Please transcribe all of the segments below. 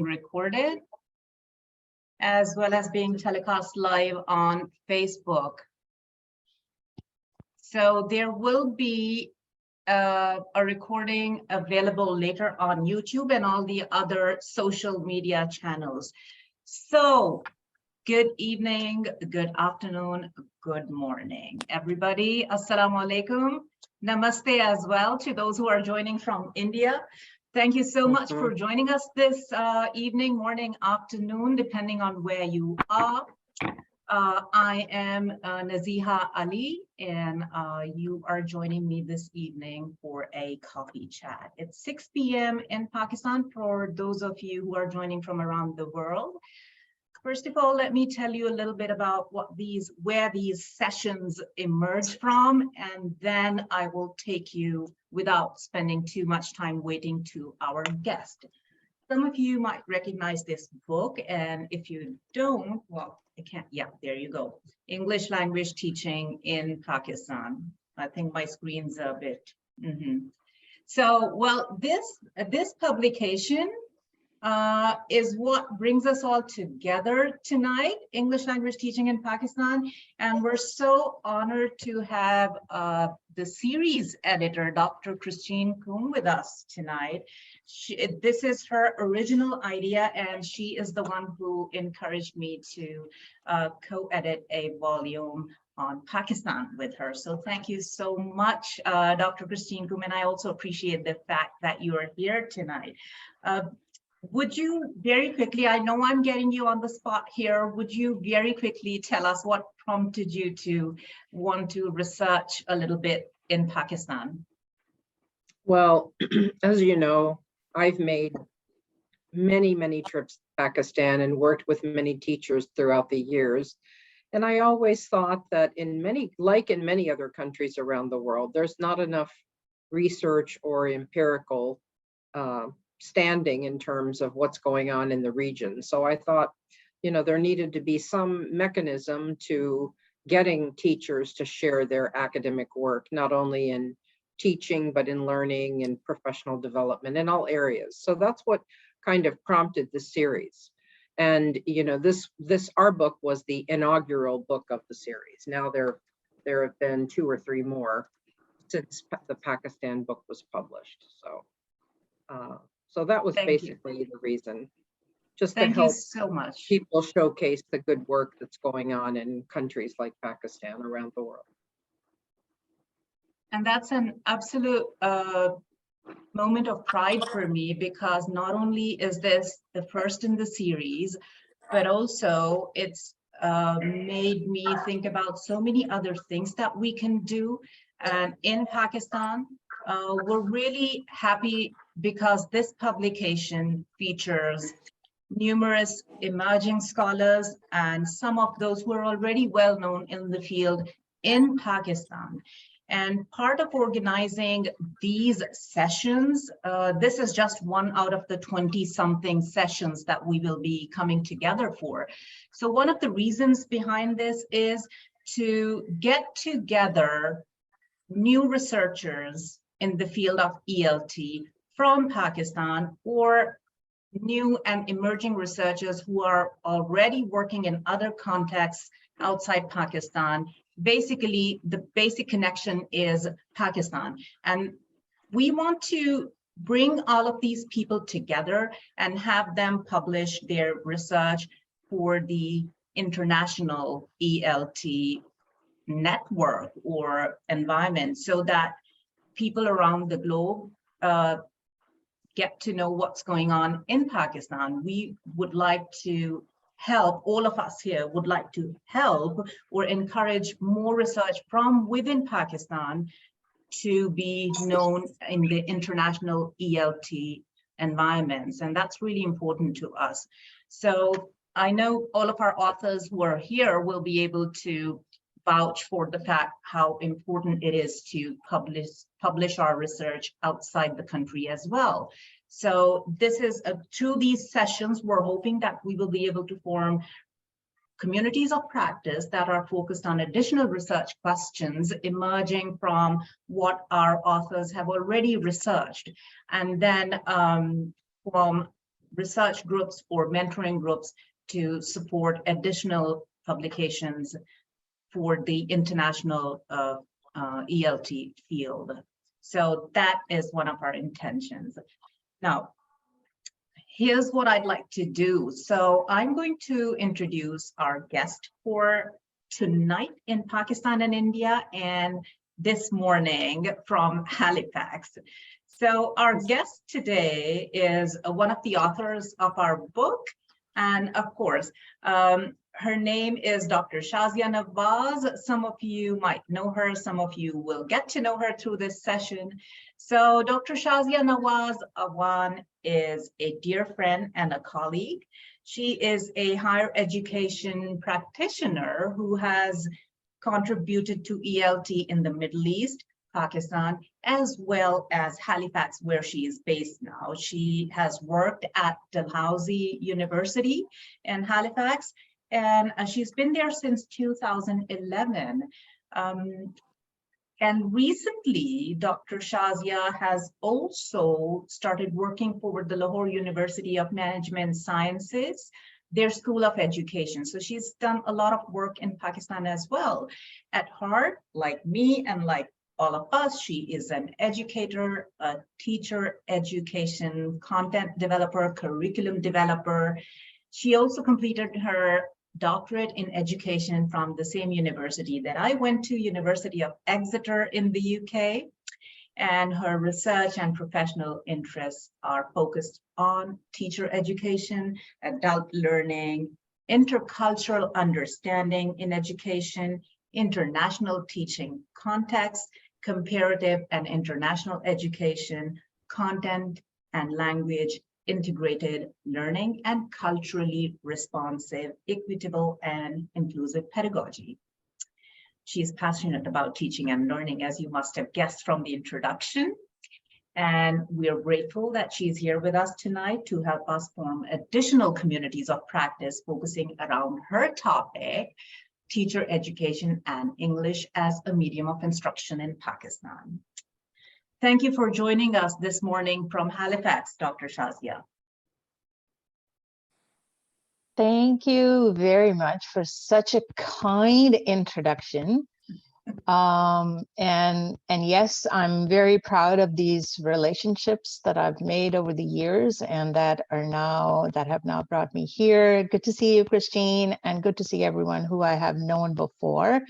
recorded as well as being telecast live on Facebook. So there will be a recording available later on YouTube and all the other social media channels. So good evening, good afternoon, good morning, everybody. Assalamu alaikum. Namaste as well to those who are joining from India. Thank you so much for joining us this evening, morning, afternoon, depending on where you are. I am Naziha Ali, and you are joining me this evening for a coffee chat. It's 6 p.m. in Pakistan for those of you who are joining from around the world. First of all, let me tell you a little bit about where these sessions emerge from, and then I will take you without spending too much time waiting to our guest. Some of you might recognize this book, and if you don't, well, I can't, yeah, there you go. English language teaching in Pakistan. I think my screen's a bit, So, well, this publication is what brings us all together tonight, English language teaching in Pakistan. And we're so honored to have the series editor, Dr. Christine Kuhn, with us tonight. This is her original idea, and she is the one who encouraged me to co-edit a volume on Pakistan with her. So thank you so much, Dr. Christine Kuhn, and I also appreciate the fact that you are here tonight. Would you very quickly, I know I'm getting you on the spot here, would you very quickly tell us what prompted you to want to research a little bit in Pakistan? Well, as you know, I've made many trips to Pakistan and worked with many teachers throughout the years. And I always thought that in many other countries around the world, there's not enough research or empirical standing in terms of what's going on in the region. So I thought, there needed to be some mechanism to getting teachers to share their academic work, not only in teaching, but in learning and professional development in all areas. So that's what kind of prompted the series. And, our book was the inaugural book of the series. Now there have been 2 or 3 more since the Pakistan book was published. So that was basically the reason, just to help so much. People showcase the good work that's going on in countries like Pakistan around the world. And that's an absolute moment of pride for me, because not only is this the first in the series, but also it's made me think about so many other things that we can do. And in Pakistan, we're really happy because this publication features numerous emerging scholars and some of those who are already well known in the field in Pakistan. And part of organizing these sessions, this is just one out of the 20-something sessions that we will be coming together for. So one of the reasons behind this is to get together new researchers in the field of ELT from Pakistan, or new and emerging researchers who are already working in other contexts outside Pakistan. Basically, the basic connection is Pakistan. And we want to bring all of these people together and have them publish their research for the international ELT network or environment, so that people around the globe get to know what's going on in Pakistan. We would like to help, all of us here would like to help or encourage more research from within Pakistan to be known in the international ELT environments. And that's really important to us. So I know all of our authors who are here will be able to vouch for the fact how important it is to publish our research outside the country as well. So this is through these sessions, we're hoping that we will be able to form communities of practice that are focused on additional research questions emerging from what our authors have already researched. And then from research groups or mentoring groups to support additional publications for the international ELT field. So that is one of our intentions. Now, here's what I'd like to do. So I'm going to introduce our guest for tonight in Pakistan and India, and this morning from Halifax. So our guest today is one of the authors of our book. And of course, her name is Dr. Shazia Nawaz. Some of you might know her. Some of you will get to know her through this session. So Dr. Shazia Nawaz Awan is a dear friend and a colleague. She is a higher education practitioner who has contributed to ELT in the Middle East, Pakistan, as well as Halifax, where she is based now. She has worked at Dalhousie University in Halifax, and she's been there since 2011. And recently, Dr. Shazia has also started working for the Lahore University of Management Sciences, their School of Education. So she's done a lot of work in Pakistan as well. At heart, like me and like all of us, she is an educator, a teacher, education, content developer, curriculum developer. She also completed her doctorate in education from the same university that I went to, University of Exeter in the UK. And her research and professional interests are focused on teacher education, adult learning, intercultural understanding in education, international teaching context, comparative and international education, content and language integrated learning, and culturally responsive, equitable, and inclusive pedagogy. She's passionate about teaching and learning, as you must have guessed from the introduction. And we are grateful that she's here with us tonight to help us form additional communities of practice focusing around her topic, teacher education and English as a medium of instruction in Pakistan. Thank you for joining us this morning from Halifax, Dr. Shazia. Thank you very much for such a kind introduction. And yes, I'm very proud of these relationships that I've made over the years and that have now brought me here. Good to see you, Christine, and good to see everyone who I have known before.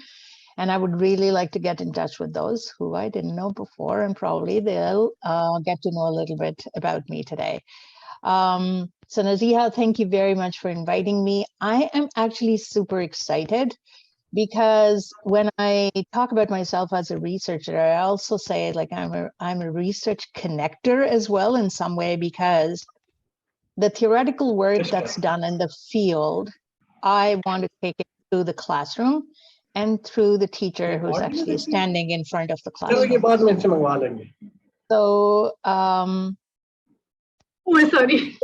And I would really like to get in touch with those who I didn't know before, and probably they'll get to know a little bit about me today. So Naziha, thank you very much for inviting me. I am actually super excited because when I talk about myself as a researcher, I also say like I'm a research connector as well in some way, because the theoretical work that's done in the field, I want to take it through the classroom and through the teacher who's actually standing in front of the classroom. So, oh, sorry.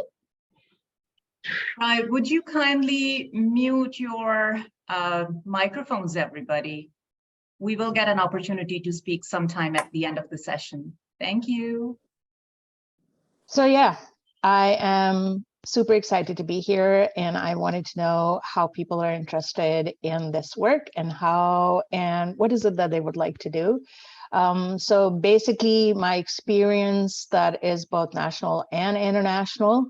Right, would you kindly mute your microphones, everybody? We will get an opportunity to speak sometime at the end of the session. Thank you. So yeah, I am super excited to be here, and I wanted to know how people are interested in this work and what is it that they would like to do. So basically my experience that is both national and international,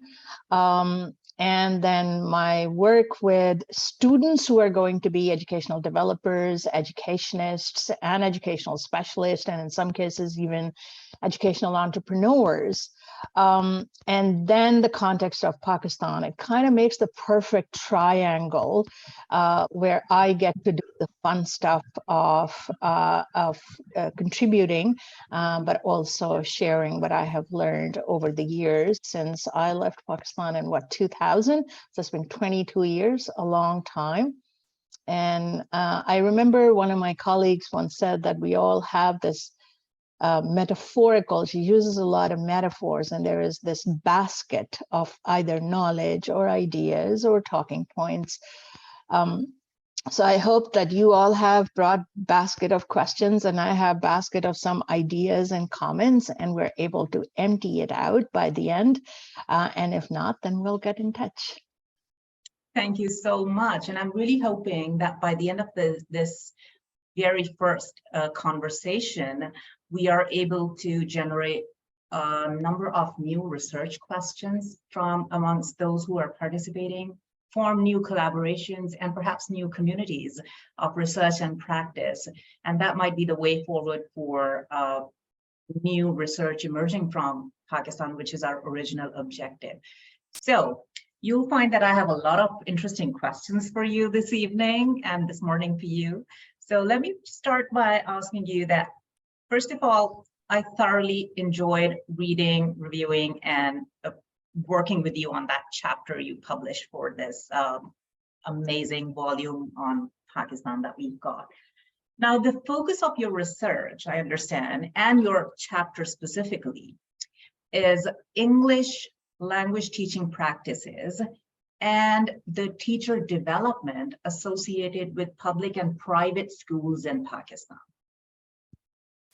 and then my work with students who are going to be educational developers, educationists, and educational specialists, and in some cases even educational entrepreneurs. And then the context of Pakistan, it kind of makes the perfect triangle where I get to do the fun stuff of contributing, but also sharing what I have learned over the years since I left Pakistan in 2000. So it's been 22 years, a long time. And I remember one of my colleagues once said that we all have this metaphorical, she uses a lot of metaphors, and there is this basket of either knowledge or ideas or talking points. So I hope that you all have brought basket of questions, and I have basket of some ideas and comments, and we're able to empty it out by the end. And if not, then we'll get in touch. Thank you so much. And I'm really hoping that by the end of this very first conversation, we are able to generate a number of new research questions from amongst those who are participating, form new collaborations, and perhaps new communities of research and practice. And that might be the way forward for new research emerging from Pakistan, which is our original objective. So you'll find that I have a lot of interesting questions for you this evening and this morning for you. So let me start by asking you that, first of all, I thoroughly enjoyed reading, reviewing, and working with you on that chapter you published for this amazing volume on Pakistan that we've got. Now, the focus of your research, I understand, and your chapter specifically, is English language teaching practices and the teacher development associated with public and private schools in Pakistan.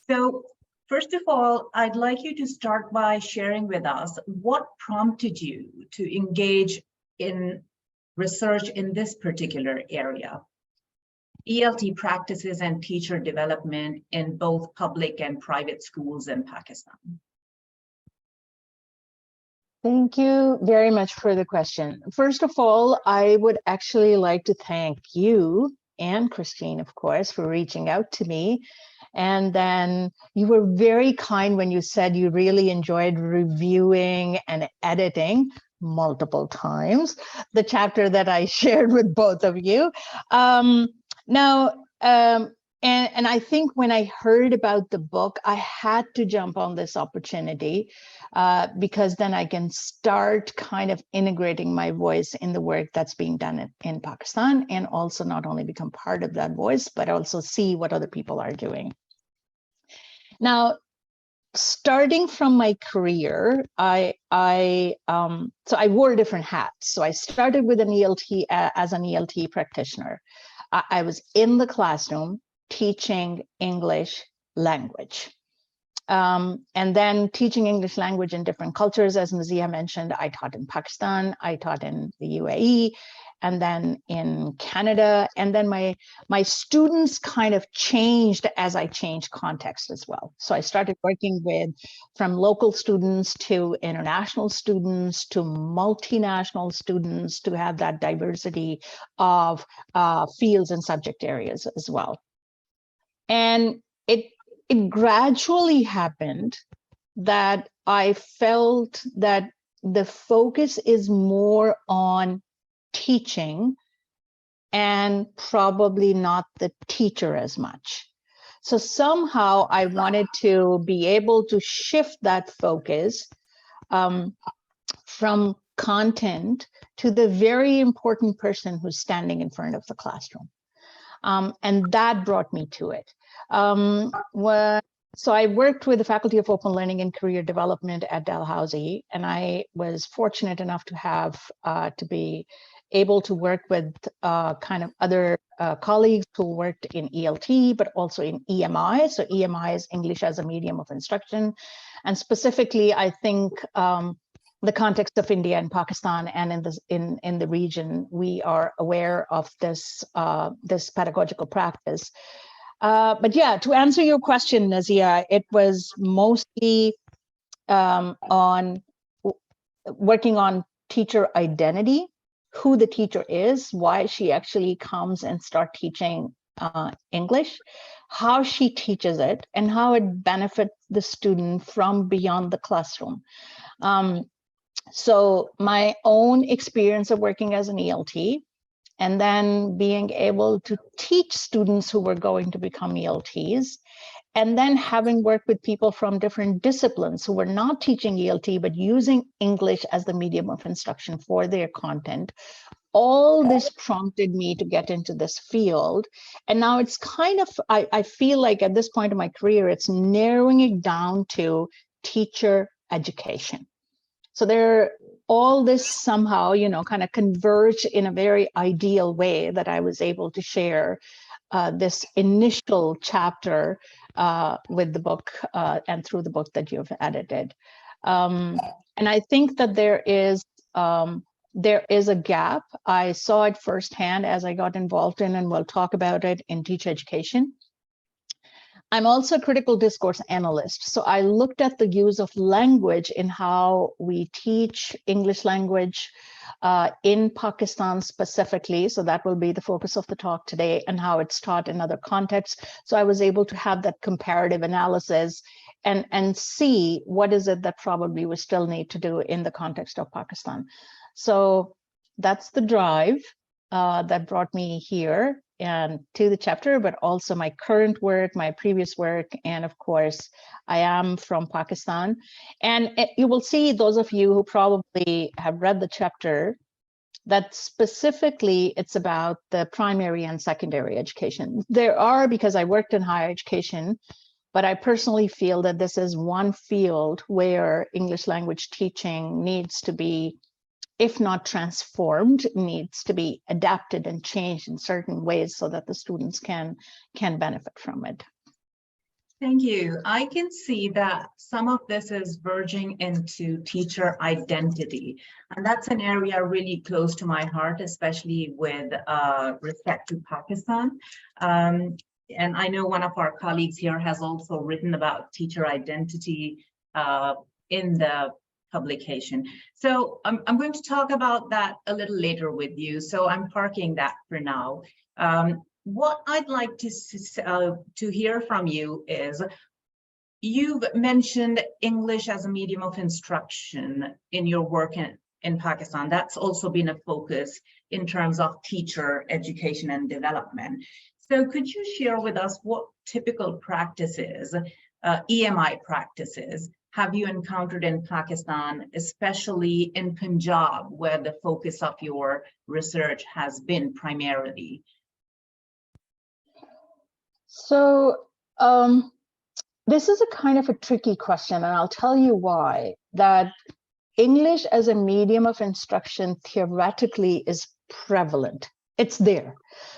So, first of all, I'd like you to start by sharing with us what prompted you to engage in research in this particular area, ELT practices and teacher development in both public and private schools in Pakistan. Thank you very much for the question. First of all, I would actually like to thank you and Christine, of course, for reaching out to me. And then you were very kind when you said you really enjoyed reviewing and editing multiple times the chapter that I shared with both of you. And I think when I heard about the book, I had to jump on this opportunity because then I can start kind of integrating my voice in the work that's being done in Pakistan, and also not only become part of that voice, but also see what other people are doing. Now, starting from my career, so I wore different hats. So I started with an ELT as an ELT practitioner. I was in the classroom teaching English language. And then teaching English language in different cultures, as Nazia mentioned, I taught in Pakistan, I taught in the UAE, and then in Canada. And then my students kind of changed as I changed context as well. So I started working with from local students to international students to multinational students to have that diversity of fields and subject areas as well. And it gradually happened that I felt that the focus is more on teaching and probably not the teacher as much. So somehow I wanted to be able to shift that focus from content to the very important person who's standing in front of the classroom. And that brought me to it. So I worked with the Faculty of Open Learning and Career Development at Dalhousie, and I was fortunate enough to have to be able to work with kind of other colleagues who worked in ELT, but also in EMI. So EMI is English as a Medium of Instruction. And specifically, I think the context of India and Pakistan and in the region, we are aware of this, this pedagogical practice. But yeah, to answer your question, Nazia, it was mostly on working on teacher identity, who the teacher is, why she actually comes and start teaching English, how she teaches it, and how it benefits the student from beyond the classroom. So my own experience of working as an ELT, and then being able to teach students who were going to become ELTs, and then having worked with people from different disciplines who were not teaching ELT, but using English as the medium of instruction for their content. All this prompted me to get into this field. And now it's kind of, I feel like at this point in my career, it's narrowing it down to teacher education. So there all this somehow, kind of converged in a very ideal way that I was able to share this initial chapter with the book and through the book that you've edited. And I think that there is a gap. I saw it firsthand as I got involved in, and we'll talk about it, in teacher education. I'm also a critical discourse analyst. So I looked at the use of language in how we teach English language in Pakistan specifically. So that will be the focus of the talk today, and how it's taught in other contexts. So I was able to have that comparative analysis and see what is it that probably we still need to do in the context of Pakistan. So that's the drive that brought me here and to the chapter, but also my current work, my previous work, and of course, I am from Pakistan. And you will see, those of you who probably have read the chapter, that specifically it's about the primary and secondary education. There are, because I worked in higher education, but I personally feel that this is one field where English language teaching needs to be, if not transformed, needs to be adapted and changed in certain ways so that the students can benefit from it. Thank you. I can see that some of this is verging into teacher identity, and that's an area really close to my heart, especially with respect to Pakistan. And I know one of our colleagues here has also written about teacher identity in the publication. So I'm going to talk about that a little later with you. So I'm parking that for now. What I'd like to hear from you is, you've mentioned English as a medium of instruction in your work in Pakistan. That's also been a focus in terms of teacher education and development. So could you share with us what typical practices, EMI practices, have you encountered in Pakistan, especially in Punjab, where the focus of your research has been primarily? So this is a kind of a tricky question, and I'll tell you why. That English as a medium of instruction theoretically is prevalent. It's there.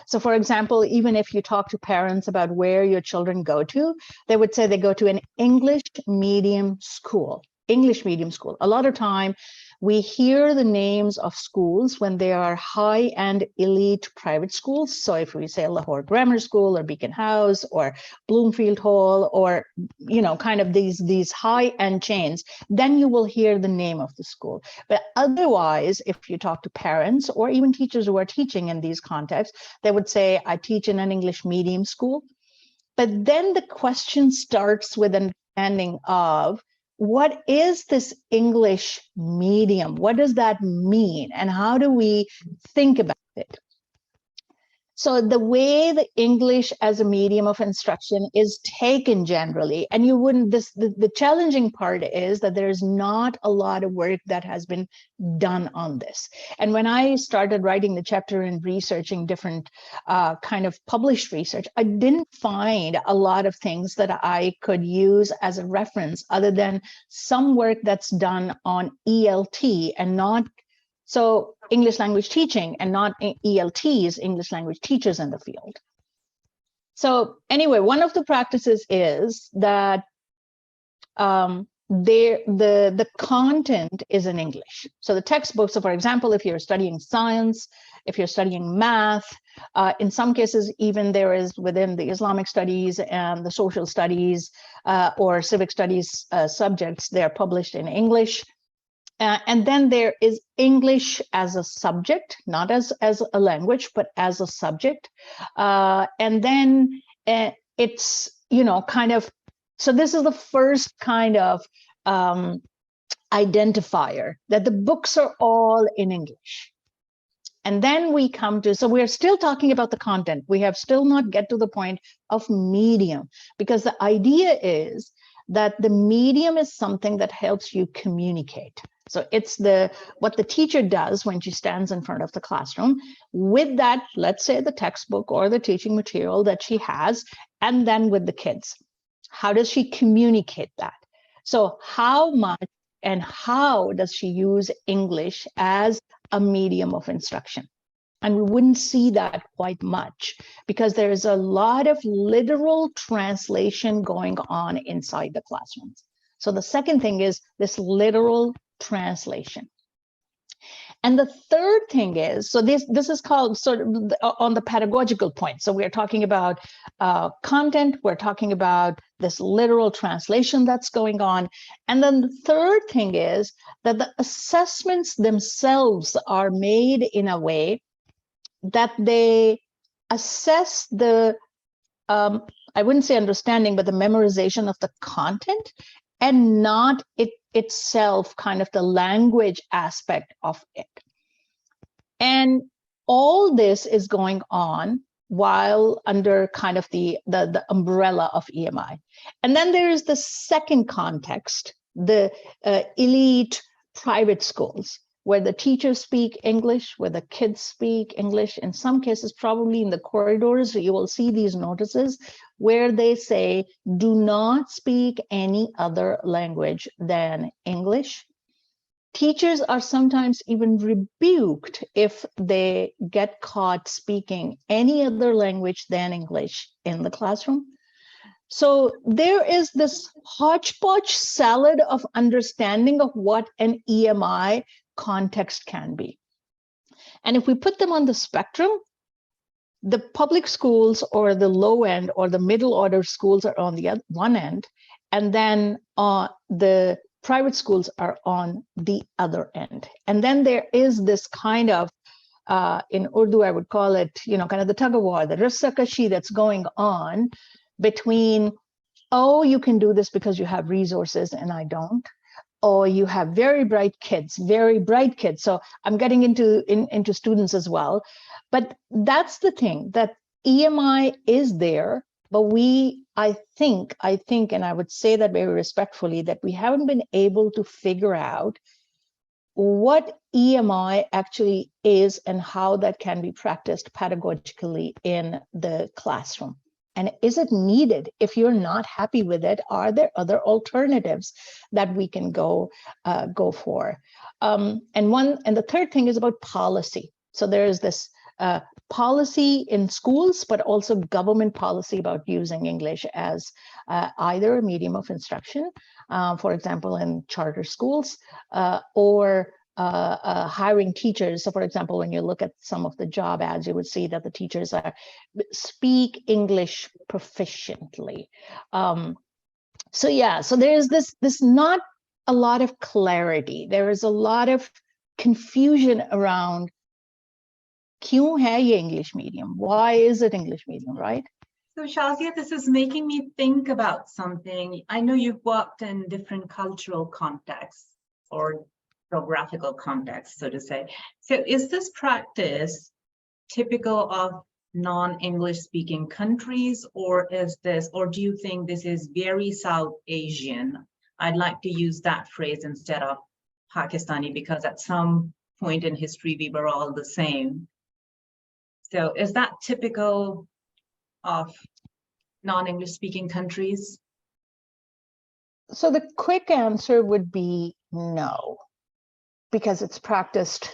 So for example, even if you talk to parents about where your children go to, they would say they go to an English medium school. English medium school. A lot of time we hear the names of schools when they are high-end elite private schools. So if we say Lahore Grammar School or Beacon House or Bloomfield Hall, or kind of these high-end chains, then you will hear the name of the school. But otherwise, if you talk to parents or even teachers who are teaching in these contexts, they would say, I teach in an English medium school. But then the question starts with an understanding of, what is this English medium? What does that mean? And how do we think about it? So the way the English as a medium of instruction is taken generally, and you wouldn't, the challenging part is that there's not a lot of work that has been done on this. And when I started writing the chapter and researching different kind of published research, I didn't find a lot of things that I could use as a reference other than some work that's done on ELT and not, so English language teaching, and not ELTs, English language teachers in the field. So anyway, one of the practices is that the content is in English. So the textbooks, so for example, if you're studying science, if you're studying math, in some cases, even there is within the Islamic studies and the social studies or civic studies subjects, they're published in English. And then there is English as a subject, not as a language, but as a subject. And then it's, kind of, so this is the first kind of identifier, that the books are all in English. And then we come to, so we're still talking about the content. We have still not get to the point of medium, because the idea is that the medium is something that helps you communicate. So it's what the teacher does when she stands in front of the classroom with that, let's say the textbook or the teaching material that she has, and then with the kids. How does she communicate that? So how much and how does she use English as a medium of instruction? And we wouldn't see that quite much because there is a lot of literal translation going on inside the classrooms. So the second thing is this literal translation. And the third thing is, so this is called sort of on the pedagogical point. So we're talking about content, we're talking about this literal translation that's going on. And then the third thing is that the assessments themselves are made in a way that they assess the, I wouldn't say understanding, but the memorization of the content and not it itself, kind of the language aspect of it. And all this is going on while under kind of the umbrella of EMI. And then there is the second context, the elite private schools, where the teachers speak English, where the kids speak English. In some cases, probably in the corridors, you will see these notices where they say, do not speak any other language than English. Teachers are sometimes even rebuked if they get caught speaking any other language than English in the classroom. So there is this hodgepodge salad of understanding of what an EMI context can be. And if we put them on the spectrum, the public schools or the low end or the middle order schools are on the one end, and then the private schools are on the other end. And then there is this kind of, in Urdu, I would call it, kind of the tug of war, the rassakashi that's going on between, oh, you can do this because you have resources and I don't. Or you have very bright kids. So I'm getting into students as well. But that's the thing, that EMI is there, but I think, and I would say that very respectfully, that we haven't been able to figure out what EMI actually is and how that can be practiced pedagogically in the classroom. And is it needed? If you're not happy with it, are there other alternatives that we can go for? And the third thing is about policy. So there is this policy in schools, but also government policy about using English as either a medium of instruction, for example, in charter schools, or hiring teachers. So for example, when you look at some of the job ads, you would see that the teachers speak English proficiently. So yeah, so there's this not a lot of clarity. There is a lot of confusion around kyun hai ye English medium? Why is it English medium, right? So Shazia, this is making me think about something. I know you've worked in different cultural contexts or geographical context, so to say. So is this practice typical of non-English speaking countries, or do you think this is very South Asian? I'd like to use that phrase instead of Pakistani, because at some point in history, we were all the same. So is that typical of non-English speaking countries? So the quick answer would be no, because it's practiced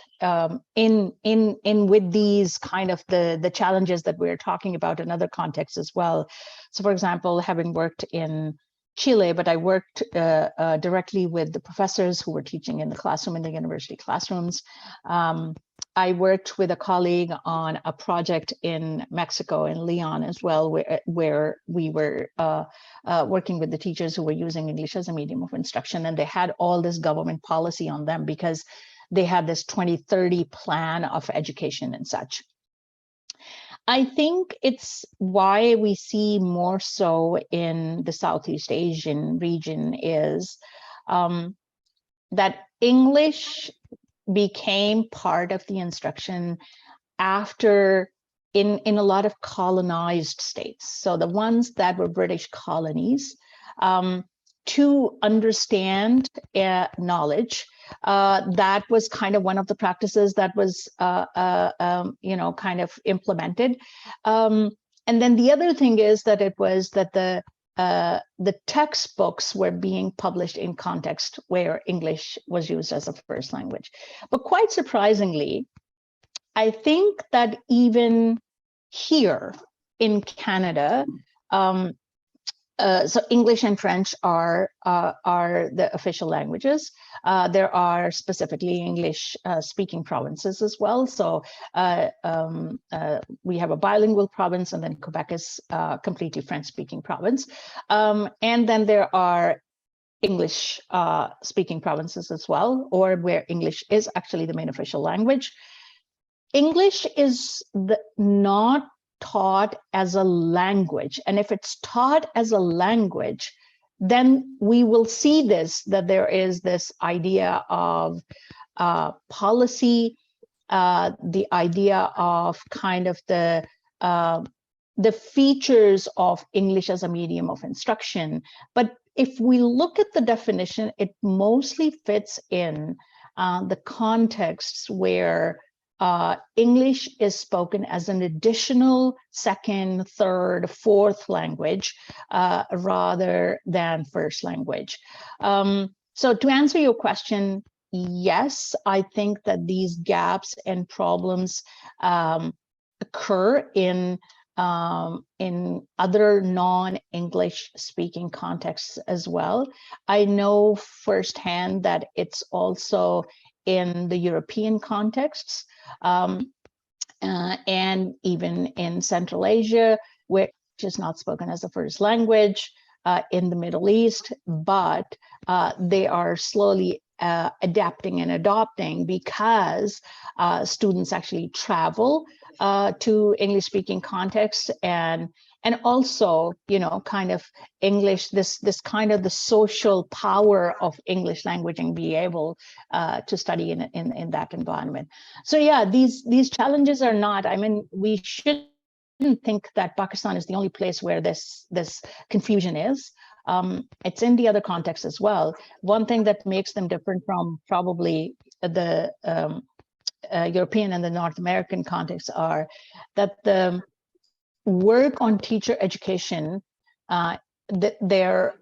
in with these kind of the challenges that we're talking about in other contexts as well. So for example, having worked in Chile, but I worked directly with the professors who were teaching in the classroom, in the university classrooms. I worked with a colleague on a project in Mexico, in Leon as well, where we were working with the teachers who were using English as a medium of instruction. And they had all this government policy on them because they had this 2030 plan of education and such. I think it's why we see more so in the Southeast Asian region is that English became part of the instruction after in a lot of colonized states. So the ones that were British colonies, to understand knowledge, that was kind of one of the practices that was, kind of implemented. And then the other thing is that it was that the the textbooks were being published in context where English was used as a first language. But quite surprisingly, I think that even here in Canada, so English and French are the official languages. There are specifically English speaking provinces as well. So we have a bilingual province, and then Quebec is completely French speaking province. And then there are English speaking provinces as well, or where English is actually the main official language. English is not taught as a language. And if it's taught as a language, then we will see that there is this idea of policy, the idea of kind of the features of English as a medium of instruction. But if we look at the definition, it mostly fits in the contexts where English is spoken as an additional second, third, fourth language rather than first language. So to answer your question, yes, I think that these gaps and problems occur in other non-English speaking contexts as well. I know firsthand that it's also in the European contexts, and even in Central Asia, which is not spoken as a first language, in the Middle East, but they are slowly adapting and adopting because students actually travel to English-speaking contexts, and also, you know, kind of English, this kind of the social power of English language and be able to study in that environment. So yeah, these challenges are not, I mean, we shouldn't think that Pakistan is the only place where this confusion is. It's in the other contexts as well. One thing that makes them different from probably the European and the North American contexts are that the work on teacher education, they're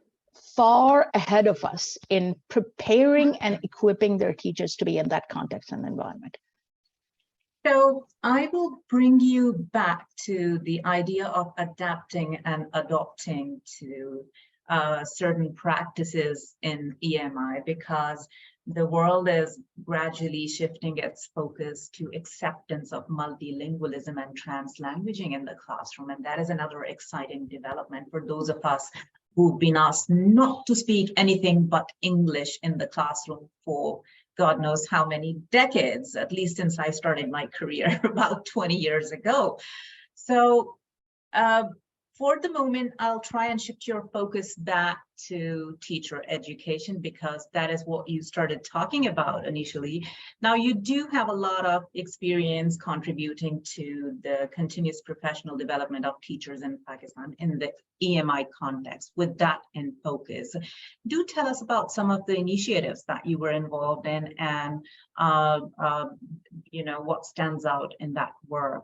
far ahead of us in preparing and equipping their teachers to be in that context and environment. So I will bring you back to the idea of adapting and adopting to certain practices in EMI, because the world is gradually shifting its focus to acceptance of multilingualism and translanguaging in the classroom. And that is another exciting development for those of us who've been asked not to speak anything but English in the classroom for God knows how many decades, at least since I started my career about 20 years ago. So for the moment, I'll try and shift your focus back to teacher education, because that is what you started talking about initially. Now, you do have a lot of experience contributing to the continuous professional development of teachers in Pakistan in the EMI context, with that in focus. Do tell us about some of the initiatives that you were involved in, and you know, what stands out in that work.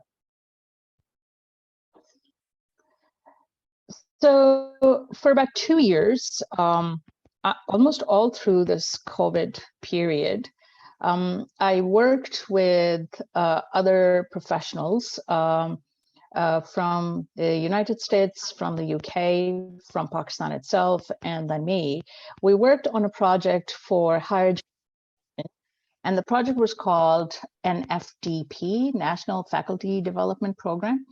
So for about 2 years, almost all through this COVID period, I worked with other professionals from the United States, from the UK, from Pakistan itself, and then me. We worked on a project for higher education, and the project was called NFDP, National Faculty Development Program.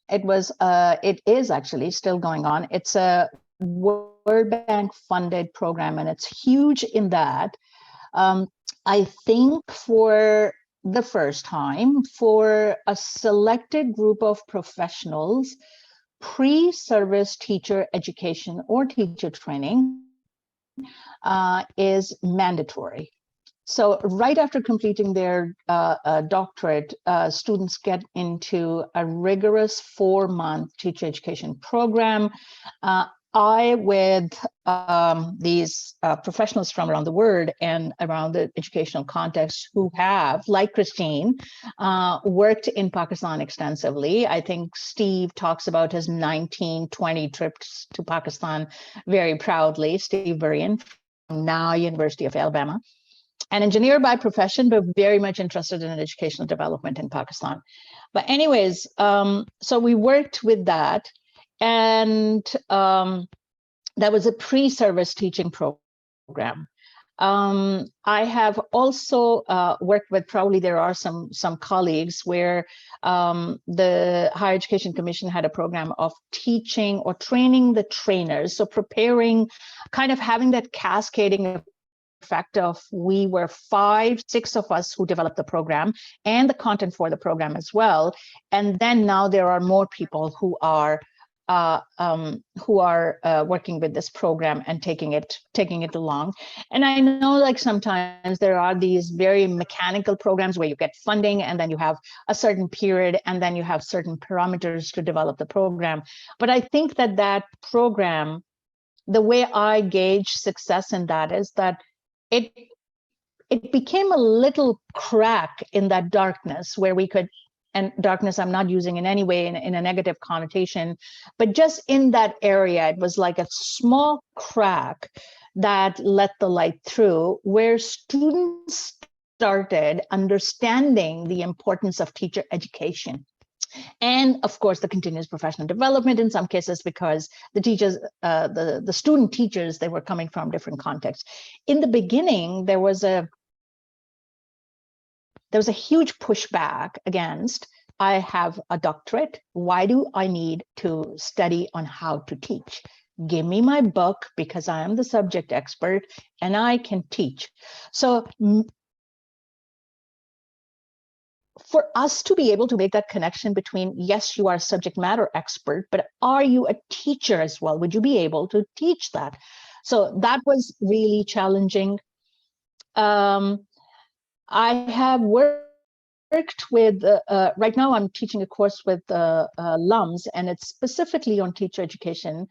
It is actually still going on. It's a World Bank funded program, and it's huge in that I think for the first time, for a selected group of professionals, pre-service teacher education or teacher training is mandatory. So right after completing their doctorate, students get into a rigorous 4-month teacher education program I, with these professionals from around the world and around the educational context who have, like Christine, worked in Pakistan extensively. I think Steve talks about his 1920 trips to Pakistan very proudly. Steve Burian from now University of Alabama, an engineer by profession, but very much interested in educational development in Pakistan. But anyways, so we worked with that. And that was a pre-service teaching program. I have also worked with, probably there are some colleagues where the Higher Education Commission had a program of teaching or training the trainers. So preparing, kind of having that cascading effect of, we were 5, 6 of us who developed the program and the content for the program as well. And then now there are more people who are working with this program and taking it along. And I know, like, sometimes there are these very mechanical programs where you get funding and then you have a certain period and then you have certain parameters to develop the program. But I think that that program, the way I gauge success in that is that it became a little crack in that darkness where we could, and darkness I'm not using in any way in a negative connotation, but just in that area, it was like a small crack that let the light through, where students started understanding the importance of teacher education. And of course, the continuous professional development in some cases, because the teachers, the student teachers, they were coming from different contexts. In the beginning, there was a huge pushback against, I have a doctorate, why do I need to study on how to teach? Give me my book because I am the subject expert and I can teach. So for us to be able to make that connection between, yes, you are a subject matter expert, but are you a teacher as well? Would you be able to teach that? So that was really challenging. I have worked with, right now I'm teaching a course with LUMS, and it's specifically on teacher education,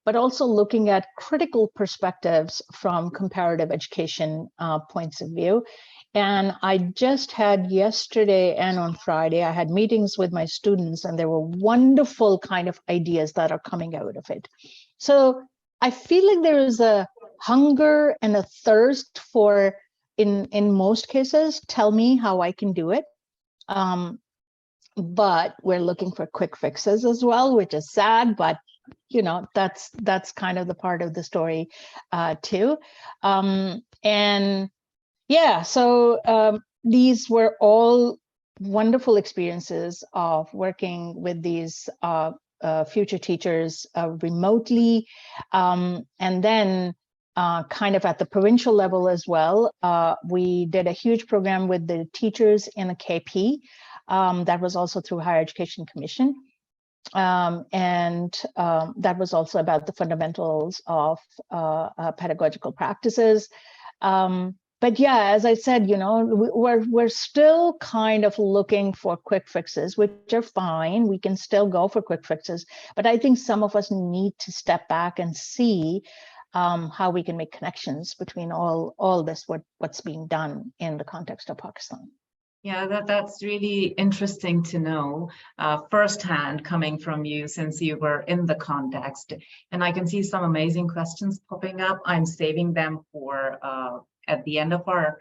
but also looking at critical perspectives from comparative education points of view. And I just had yesterday and on Friday, I had meetings with my students, and there were wonderful kind of ideas that are coming out of it. So I feel like there is a hunger and a thirst for, in most cases, tell me how I can do it. But we're looking for quick fixes as well, which is sad, but you know, that's kind of the part of the story too. And yeah, so these were all wonderful experiences of working with these future teachers remotely, and then kind of at the provincial level as well. We did a huge program with the teachers in the KP. That was also through Higher Education Commission. And that was also about the fundamentals of pedagogical practices. But yeah, as I said, you know, we're still kind of looking for quick fixes, which are fine. We can still go for quick fixes, but I think some of us need to step back and see how we can make connections between all this, what's being done in the context of Pakistan. Yeah, that's really interesting to know firsthand coming from you, since you were in the context. And I can see some amazing questions popping up. I'm saving them for at the end of our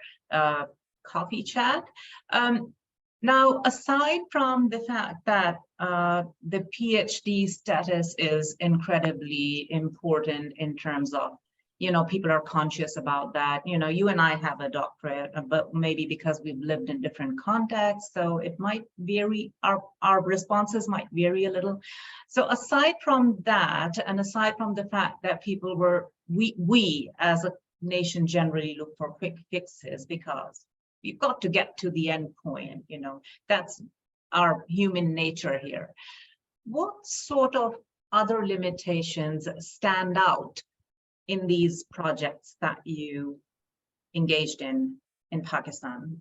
coffee chat. Now, aside from the fact that the PhD status is incredibly important in terms of, you know, people are conscious about that. You know, you and I have a doctorate, but maybe because we've lived in different contexts, so it might vary, our responses might vary a little. So aside from that, and aside from the fact that people were, we as a nation generally look for quick fixes because you've got to get to the end point, you know, that's our human nature here. What sort of other limitations stand out in these projects that you engaged in Pakistan?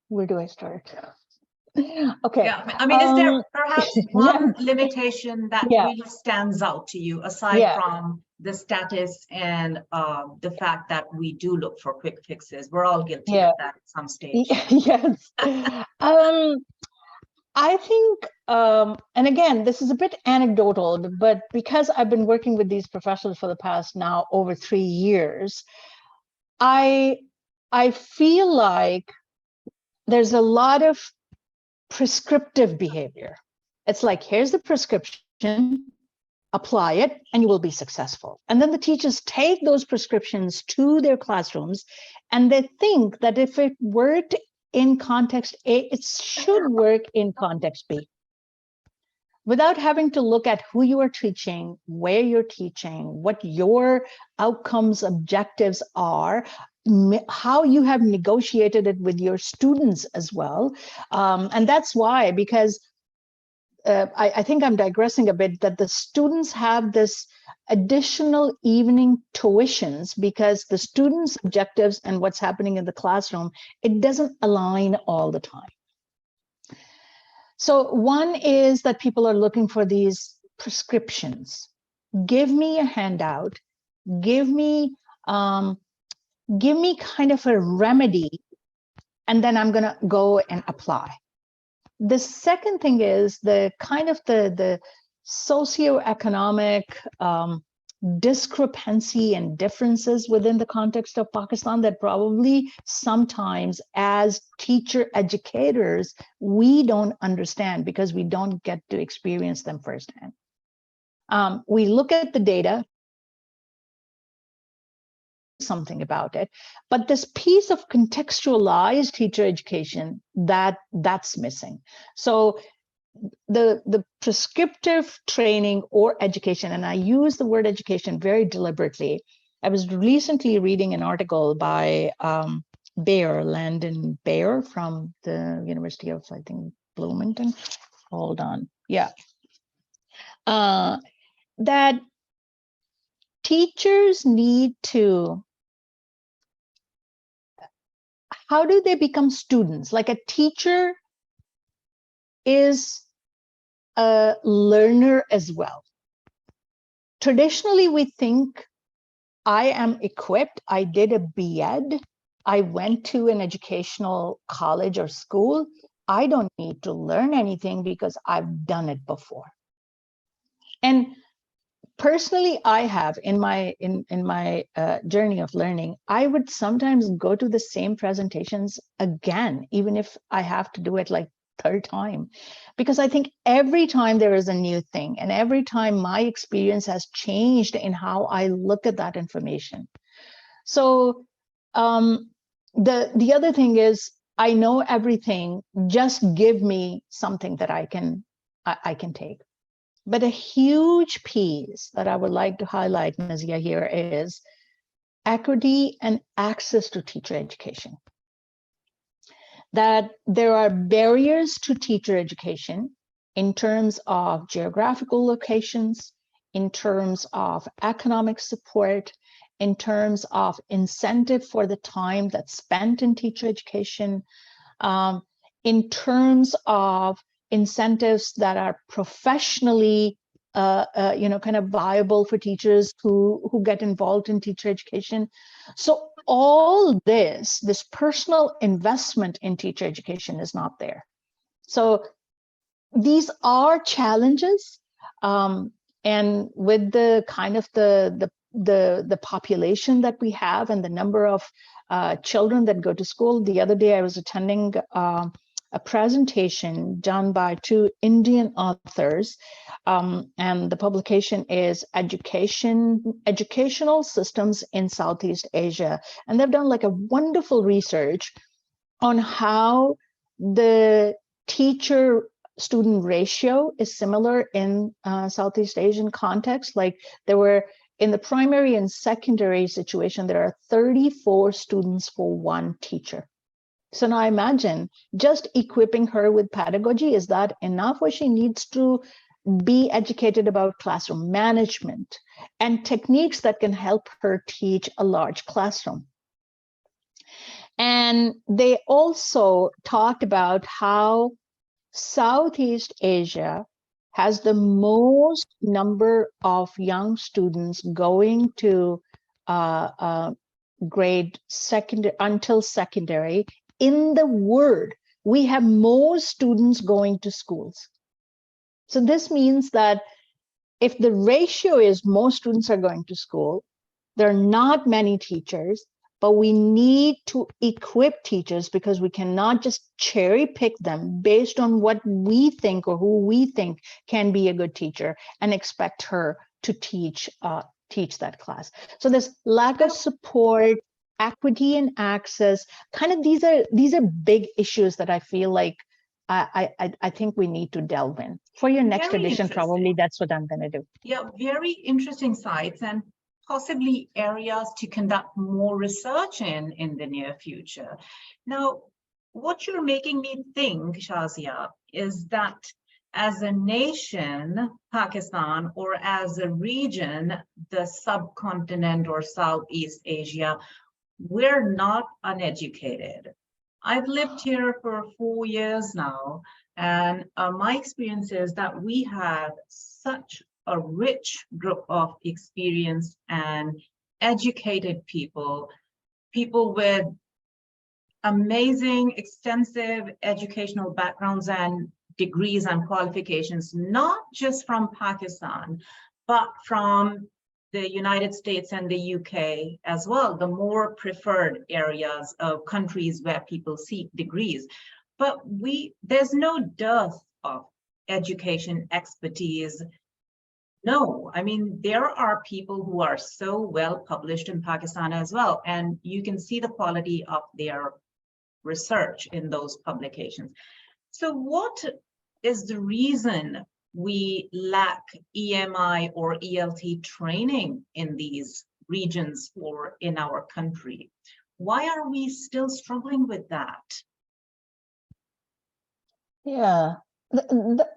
Where do I start? Okay. Yeah, I mean, is there Um, perhaps yeah, one limitation that yeah, really stands out to you aside yeah, from the status and the fact that we do look for quick fixes? We're all guilty yeah. of that at some stage. Yes. I think, and again, this is a bit anecdotal, but because I've been working with these professionals for the past now over 3 years, I feel like there's a lot of prescriptive behavior. It's like, here's the prescription, apply it, and you will be successful. And then the teachers take those prescriptions to their classrooms, and they think that if it worked in context A, it should work in context B, without having to look at who you are teaching, where you're teaching, what your outcomes, objectives are, how you have negotiated it with your students as well. And that's why, because I think I'm digressing a bit, that the students have this additional evening tuitions because the students' objectives and what's happening in the classroom, it doesn't align all the time. So one is that people are looking for these prescriptions. Give me a handout, give me kind of a remedy, and then I'm gonna go and apply. The second thing is the kind of the socioeconomic discrepancy and differences within the context of Pakistan that probably sometimes as teacher educators, we don't understand because we don't get to experience them firsthand. We look at the data, something about it, but this piece of contextualized teacher education, that's missing. So the prescriptive training or education, and I use the word education very deliberately. I was recently reading an article by Bayer, Landon Bayer from the University of, I think, Bloomington. Hold on. Yeah. That teachers need to, how do they become students? Like a teacher is a learner as well. Traditionally, we think I am equipped. I did a B.Ed. I went to an educational college or school. I don't need to learn anything because I've done it before. And personally, I have in my journey of learning, I would sometimes go to the same presentations again, even if I have to do it like third time, because I think every time there is a new thing and every time my experience has changed in how I look at that information. So the other thing is, I know everything, just give me something that I can take. But a huge piece that I would like to highlight, Nazia, here is equity and access to teacher education. That there are barriers to teacher education in terms of geographical locations, in terms of economic support, in terms of incentive for the time that's spent in teacher education, in terms of incentives that are professionally kind of viable for teachers who get involved in teacher education. So all this personal investment in teacher education is not there. So these are challenges, and with the kind of the population that we have and the number of children that go to school. The other day I was attending a presentation done by 2 Indian authors, and the publication is Educational Systems in Southeast Asia. And they've done like a wonderful research on how the teacher-student ratio is similar in Southeast Asian context. Like there were, in the primary and secondary situation, there are 34 students for 1 teacher. So now imagine just equipping her with pedagogy. Is that enough? Or she needs to be educated about classroom management and techniques that can help her teach a large classroom. And they also talked about how Southeast Asia has the most number of young students going to grade secondary until secondary in the world. We have more students going to schools. So this means that if the ratio is more students are going to school, there are not many teachers, but we need to equip teachers because we cannot just cherry pick them based on what we think or who we think can be a good teacher and expect her to teach that class. So this lack of support, equity and access, kind of these are big issues that I feel like I think we need to delve in. For your next Very edition, probably interesting. that's what I'm going to do. Yeah, very interesting sites and possibly areas to conduct more research in the near future. Now, what you're making me think, Shazia, is that as a nation, Pakistan, or as a region, the subcontinent or Southeast Asia, we're not uneducated. I've lived here for 4 years now, and my experience is that we have such a rich group of experienced and educated people, people with amazing, extensive educational backgrounds and degrees and qualifications, not just from Pakistan, but from the United States and the UK as well, the more preferred areas of countries where people seek degrees. But there's no dearth of education expertise. No, I mean, there are people who are so well published in Pakistan as well, and you can see the quality of their research in those publications. So what is the reason we lack EMI or ELT training in these regions or in our country? Why are we still struggling with that? Yeah,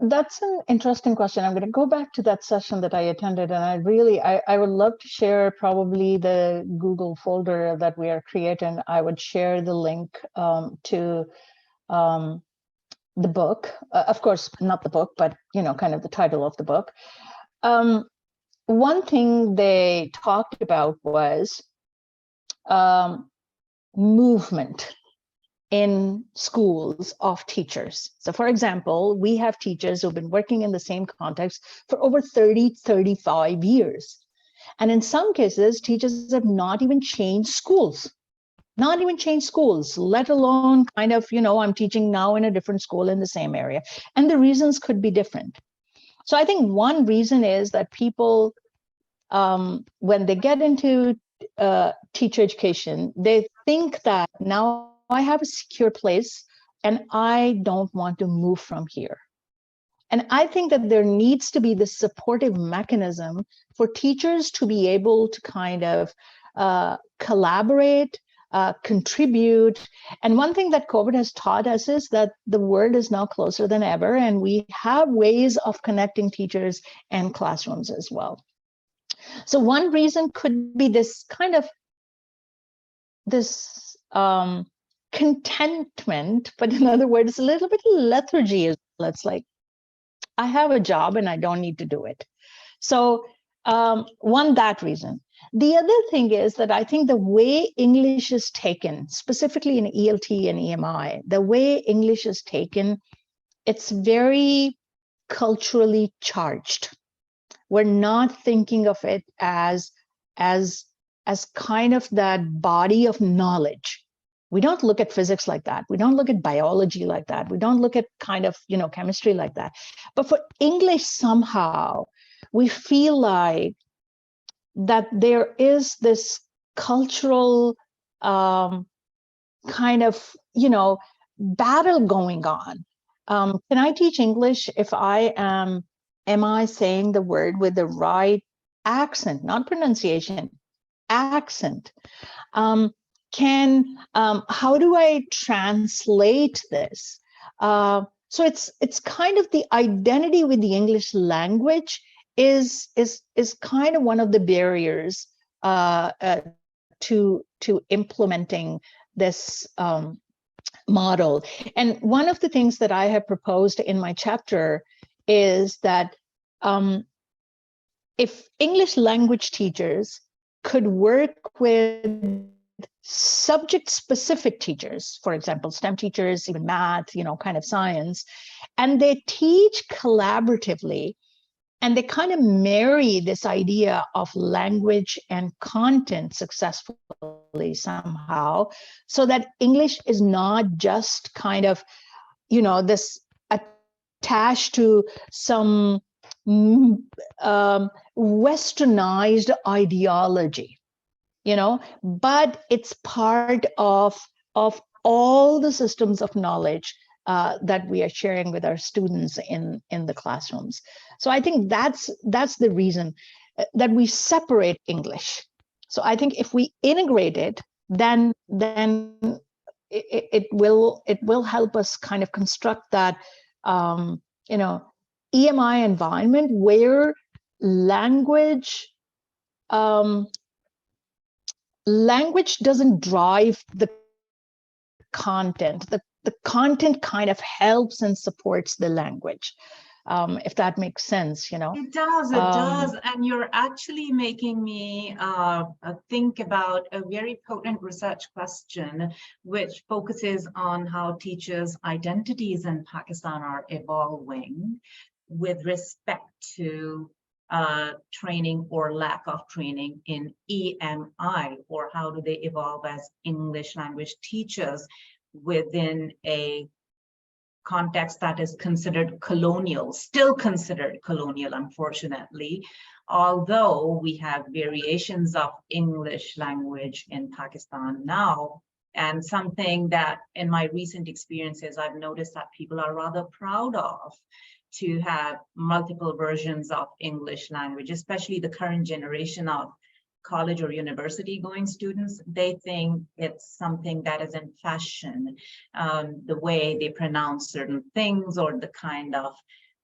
that's an interesting question. I'm going to go back to that session that I attended, and I would love to share probably the Google folder that we are creating. I would share the link to the book. Of course, not the book, but kind of the title of the book. One thing they talked about was movement in schools of teachers. So for example, we have teachers who've been working in the same context for over 30, 35 years. And in some cases, teachers have not even changed schools, let alone kind of, I'm teaching now in a different school in the same area. And the reasons could be different. So I think one reason is that people, when they get into teacher education, they think that now I have a secure place and I don't want to move from here. And I think that there needs to be this supportive mechanism for teachers to be able to kind of collaborate, contribute. And one thing that COVID has taught us is that the world is now closer than ever, and we have ways of connecting teachers and classrooms as well. So one reason could be this kind of contentment, but in other words, a little bit of lethargy as well. It's like, I have a job and I don't need to do it. So that reason. The other thing is that I think the way English is taken, specifically in ELT and EMI, the way English is taken, it's very culturally charged. We're not thinking of it as kind of that body of knowledge. We don't look at physics like that. We don't look at biology like that. We don't look at kind of, chemistry like that. But for English, somehow, we feel like that there is this cultural kind of, battle going on. Can I teach English if am I saying the word with the right accent, not pronunciation, accent? How do I translate this? So it's kind of the identity with the English language is kind of one of the barriers to implementing this model. And one of the things that I have proposed in my chapter is that if English language teachers could work with subject-specific teachers, for example, STEM teachers, even math, kind of science, and they teach collaboratively, and they kind of marry this idea of language and content successfully somehow, so that English is not just kind of, this attached to some westernized ideology, but it's part of all the systems of knowledge that we are sharing with our students in the classrooms. So I think that's the reason that we separate English. So I think if we integrate it, then it will help us kind of construct that EMI environment where language doesn't drive the content. The content kind of helps and supports the language, if that makes sense, It does. And you're actually making me think about a very potent research question, which focuses on how teachers' identities in Pakistan are evolving with respect to training or lack of training in EMI, or how do they evolve as English language teachers within a context that is considered colonial, still considered colonial, unfortunately, although we have variations of English language in Pakistan now. And something that in my recent experiences, I've noticed that people are rather proud of, to have multiple versions of English language, especially the current generation of college or university going students. They think it's something that is in fashion, the way they pronounce certain things or the kind of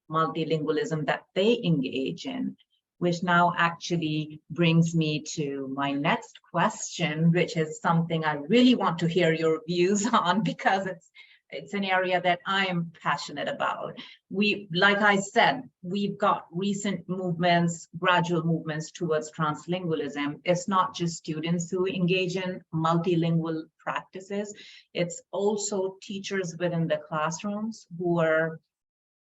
multilingualism that they engage in, which now actually brings me to my next question, which is something I really want to hear your views on, because it's an area that I am passionate about. Like I said, we've got recent movements, gradual movements towards translingualism. It's not just students who engage in multilingual practices. It's also teachers within the classrooms who are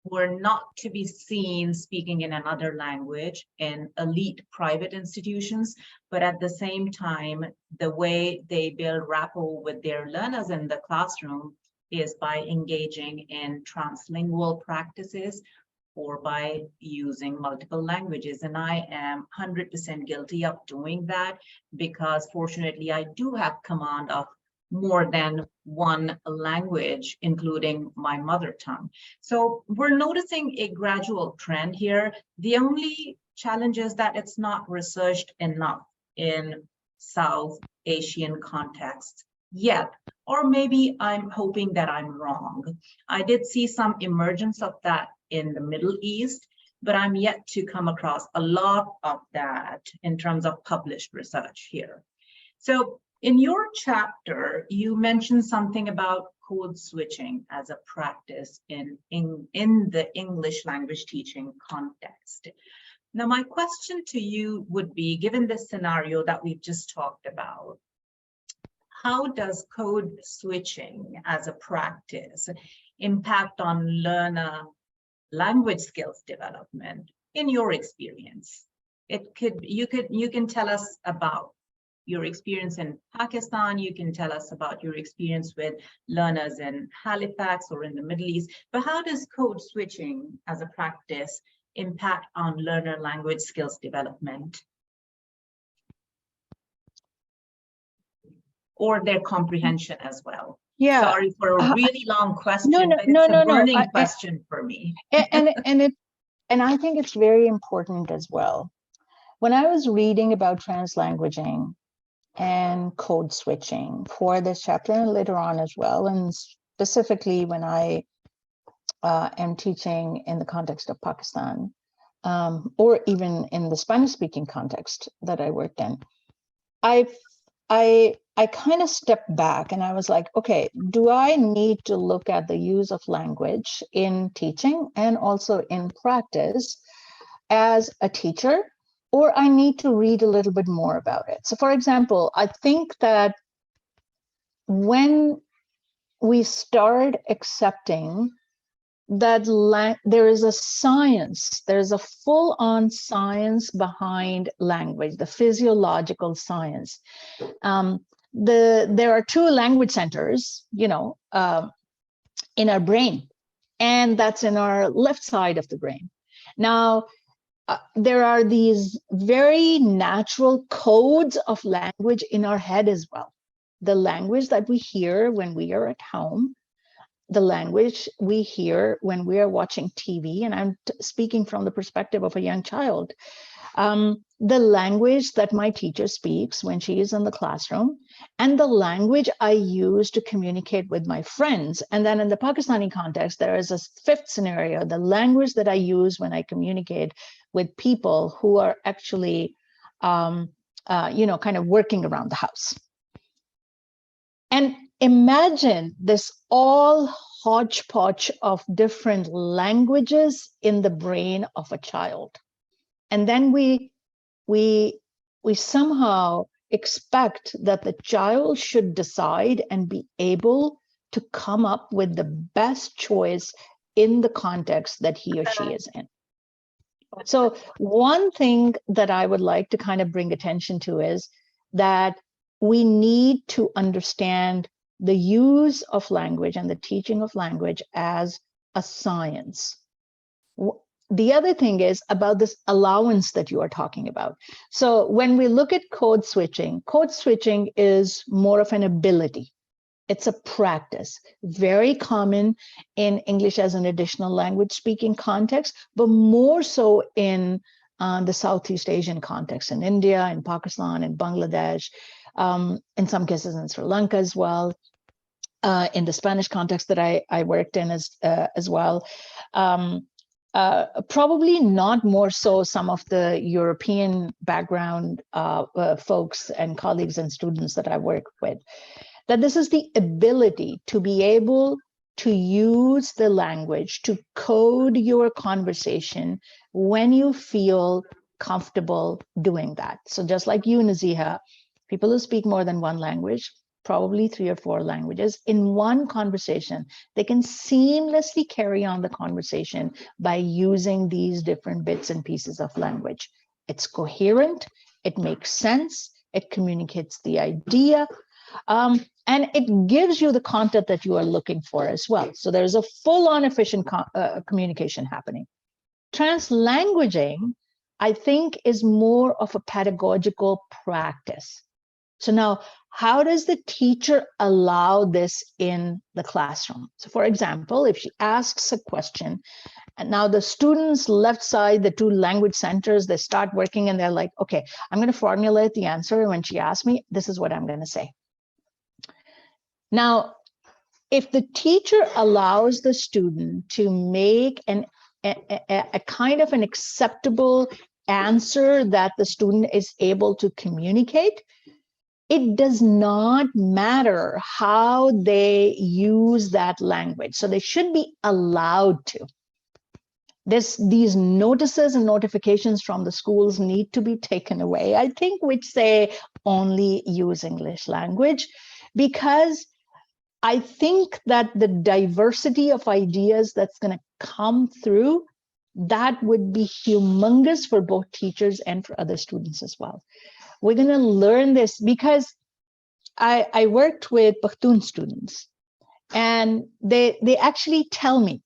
not to be seen speaking in another language in elite private institutions, but at the same time, the way they build rapport with their learners in the classroom is by engaging in translingual practices or by using multiple languages. And I am 100% guilty of doing that, because fortunately I do have command of more than one language, including my mother tongue. So we're noticing a gradual trend here. The only challenge is that it's not researched enough in South Asian contexts yet, or maybe I'm hoping that I'm wrong. I did see some emergence of that in the Middle East, but I'm yet to come across a lot of that in terms of published research here. So in your chapter, you mentioned something about code switching as a practice in the English language teaching context. Now, my question to you would be, given this scenario that we've just talked about, how does code switching as a practice impact on learner language skills development in your experience? You can tell us about your experience in Pakistan, you can tell us about your experience with learners in Halifax or in the Middle East, but how does code switching as a practice impact on learner language skills development? Or their comprehension as well. Yeah. Sorry for a really long question, but no, it's a no, burning question for me. And I think it's very important as well. When I was reading about translanguaging and code switching for this chapter and later on as well, and specifically when I am teaching in the context of Pakistan, or even in the Spanish-speaking context that I worked in, I kind of stepped back and I was like, okay, do I need to look at the use of language in teaching and also in practice as a teacher, or I need to read a little bit more about it? So for example, I think that when we start accepting that there is a science, there's a full-on science behind language, the physiological science. There are two language centers, in our brain, and that's in our left side of the brain. Now, there are these very natural codes of language in our head as well. The language that we hear when we are at home, the language we hear when we are watching TV, and I'm speaking from the perspective of a young child, the language that my teacher speaks when she is in the classroom, and the language I use to communicate with my friends. And then in the Pakistani context, there is a fifth scenario, the language that I use when I communicate with people who are actually, kind of working around the house. And imagine this all hodgepodge of different languages in the brain of a child. And then we somehow expect that the child should decide and be able to come up with the best choice in the context that he or she is in. So one thing that I would like to kind of bring attention to is that we need to understand the use of language and the teaching of language as a science. The other thing is about this allowance that you are talking about. So when we look at code switching is more of an ability. It's a practice, very common in English as an additional language speaking context, but more so in the Southeast Asian context, in India, in Pakistan, in Bangladesh, in some cases in Sri Lanka as well, in the Spanish context that I worked in as well. Probably not more so some of the European background folks and colleagues and students that I work with, that this is the ability to be able to use the language to code your conversation when you feel comfortable doing that. So just like you, Naziha, people who speak more than one language, probably 3 or 4 languages, in one conversation, they can seamlessly carry on the conversation by using these different bits and pieces of language. It's coherent, it makes sense, it communicates the idea, and it gives you the content that you are looking for as well. So there's a full-on efficient communication happening. Translanguaging, I think, is more of a pedagogical practice. So now, how does the teacher allow this in the classroom? So for example, if she asks a question, and now the students left side, the 2 language centers, they start working and they're like, okay, I'm going to formulate the answer. And when she asks me, this is what I'm going to say. Now, if the teacher allows the student to make a kind of an acceptable answer that the student is able to communicate, it does not matter how they use that language. So they should be allowed to. These notices and notifications from the schools need to be taken away, I think, which say only use English language, because I think that the diversity of ideas that's going to come through, that would be humongous for both teachers and for other students as well. We're going to learn this because I worked with Pakhtun students, and they actually tell me,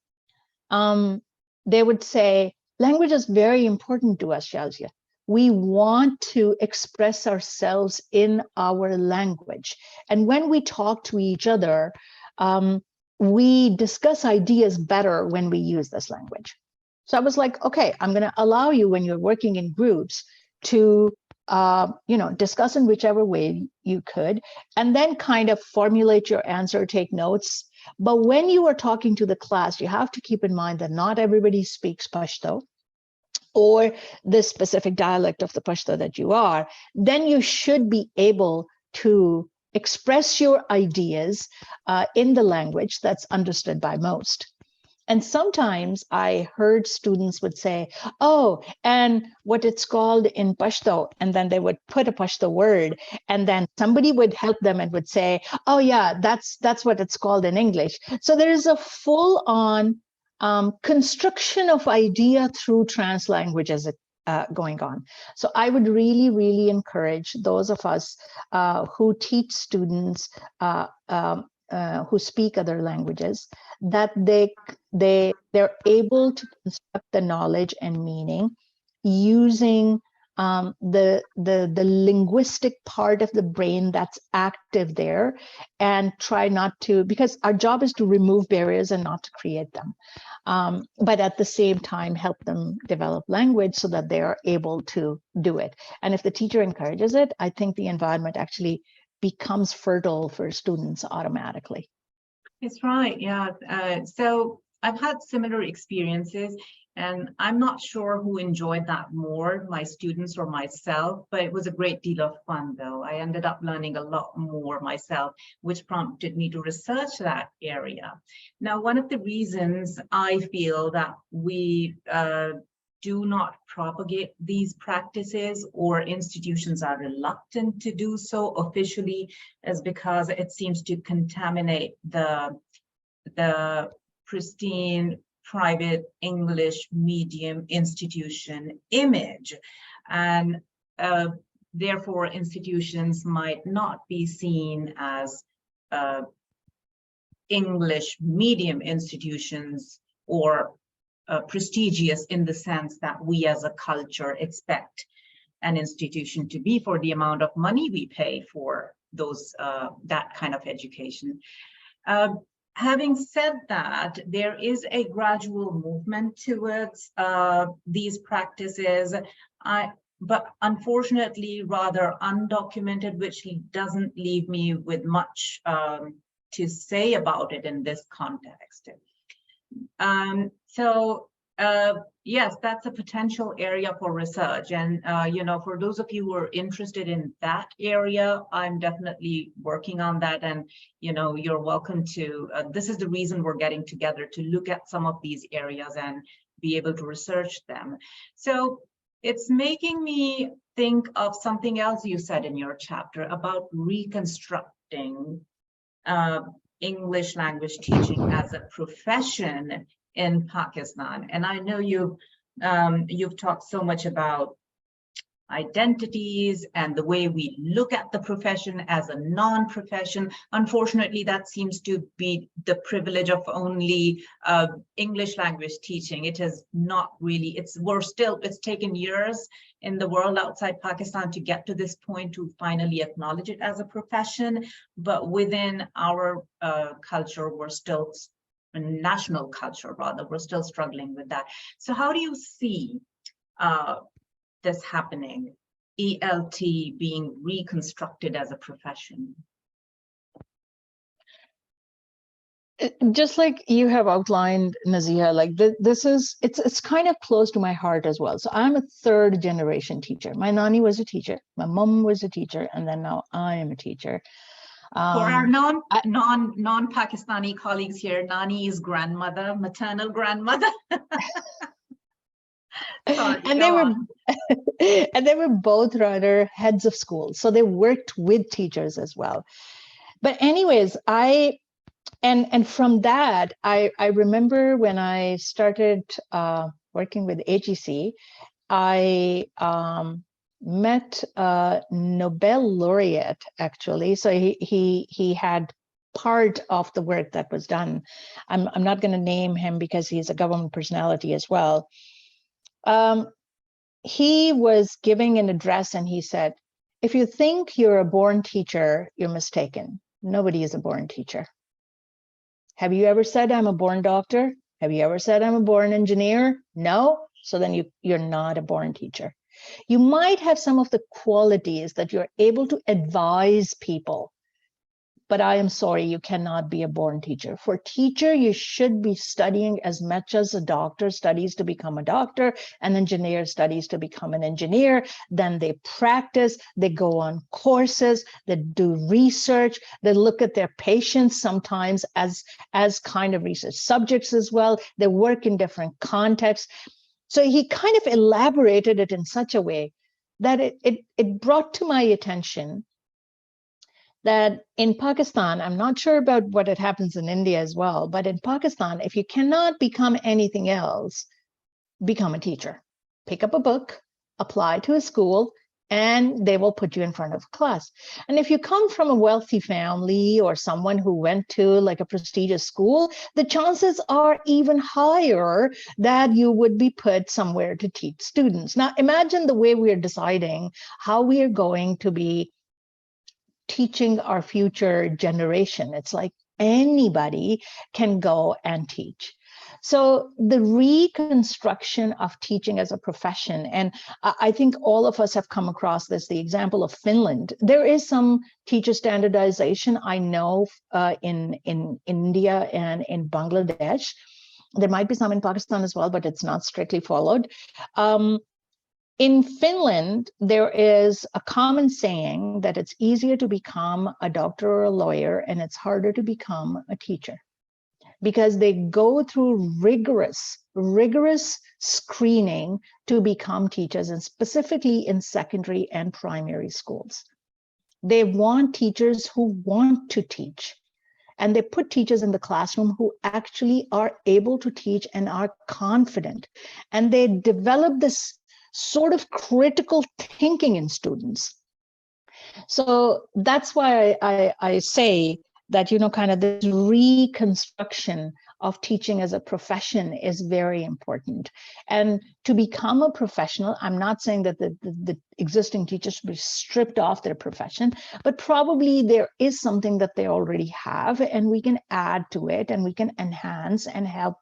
they would say, language is very important to us, Shazia. We want to express ourselves in our language. And when we talk to each other, we discuss ideas better when we use this language. So I was like, okay, I'm going to allow you when you're working in groups to discuss in whichever way you could, and then kind of formulate your answer, take notes. But when you are talking to the class, you have to keep in mind that not everybody speaks Pashto or the specific dialect of the Pashto that you are. Then you should be able to express your ideas in the language that's understood by most. And sometimes I heard students would say, oh, and what it's called in Pashto, and then they would put a Pashto word, and then somebody would help them and would say, oh yeah, that's what it's called in English. So there is a full-on construction of idea through trans languages going on. So I would really, really encourage those of us who teach students who speak other languages, that they're able to construct the knowledge and meaning using the linguistic part of the brain that's active there, and try not to, because our job is to remove barriers and not to create them. But at the same time, help them develop language so that they are able to do it. And if the teacher encourages it, I think the environment actually becomes fertile for students automatically. It's right, yeah. So I've had similar experiences, and I'm not sure who enjoyed that more, my students or myself, but it was a great deal of fun though. I ended up learning a lot more myself, which prompted me to research that area. Now, one of the reasons I feel that we do not propagate these practices, or institutions are reluctant to do so officially, is because it seems to contaminate the pristine private English medium institution image. And therefore institutions might not be seen as English medium institutions, or prestigious in the sense that we as a culture expect an institution to be for the amount of money we pay for those that kind of education. Having said that, there is a gradual movement towards these practices, but unfortunately rather undocumented, which doesn't leave me with much to say about it in this context. Yes, that's a potential area for research. And, for those of you who are interested in that area, I'm definitely working on that. And, you're welcome to, this is the reason we're getting together, to look at some of these areas and be able to research them. So it's making me think of something else you said in your chapter about reconstructing English language teaching as a profession in Pakistan. And I know you've talked so much about identities and the way we look at the profession as a non-profession. Unfortunately, that seems to be the privilege of only English language teaching. It is not really, it's taken years in the world outside Pakistan to get to this point, to finally acknowledge it as a profession. But within our culture, we're still, national culture rather, we're still struggling with that. So how do you see this happening, ELT being reconstructed as a profession? Just like you have outlined, Nazia, like it's kind of close to my heart as well. So I'm a third generation teacher. My nani was a teacher, my mom was a teacher, and then now I am a teacher. For our non-Pakistani colleagues here, nani is grandmother, maternal grandmother. Sorry, and they were both rather heads of schools, so they worked with teachers as well. But anyways, and from that, I remember when I started working with HEC, I met a Nobel laureate, actually. So he had part of the work that was done. I'm not going to name him because he's a government personality as well. He was giving an address and he said, if you think you're a born teacher, you're mistaken. Nobody is a born teacher. Have you ever said I'm a born doctor? Have you ever said I'm a born engineer? No? So then you're not a born teacher. You might have some of the qualities that you're able to advise people but I am sorry, you cannot be a born teacher. For teacher, you should be studying as much as a doctor studies to become a doctor, an engineer studies to become an engineer. Then they practice, they go on courses, they do research, they look at their patients sometimes as kind of research subjects as well. They work in different contexts. So he kind of elaborated it in such a way that it brought to my attention that in Pakistan, I'm not sure about what it happens in India as well, but in Pakistan, if you cannot become anything else, become a teacher. Pick up a book, apply to a school, and they will put you in front of a class. And if you come from a wealthy family or someone who went to like a prestigious school, the chances are even higher that you would be put somewhere to teach students. Now, imagine the way we are deciding how we are going to be teaching our future generation. It's like anybody can go and teach. So the reconstruction of teaching as a profession, and I think all of us have come across this, the example of Finland. There is some teacher standardization, I know, in India and in Bangladesh. There might be some in Pakistan as well, but it's not strictly followed. In Finland, there is a common saying that it's easier to become a doctor or a lawyer, and it's harder to become a teacher, because they go through rigorous screening to become teachers, and specifically in secondary and primary schools. They want teachers who want to teach. And they put teachers in the classroom who actually are able to teach and are confident. And they develop this sort of critical thinking in students. So that's why I say that, you know, kind of this reconstruction of teaching as a profession is very important. And to become a professional, I'm not saying that the existing teachers should be stripped off their profession, but probably there is something that they already have, and we can add to it, and we can enhance and help,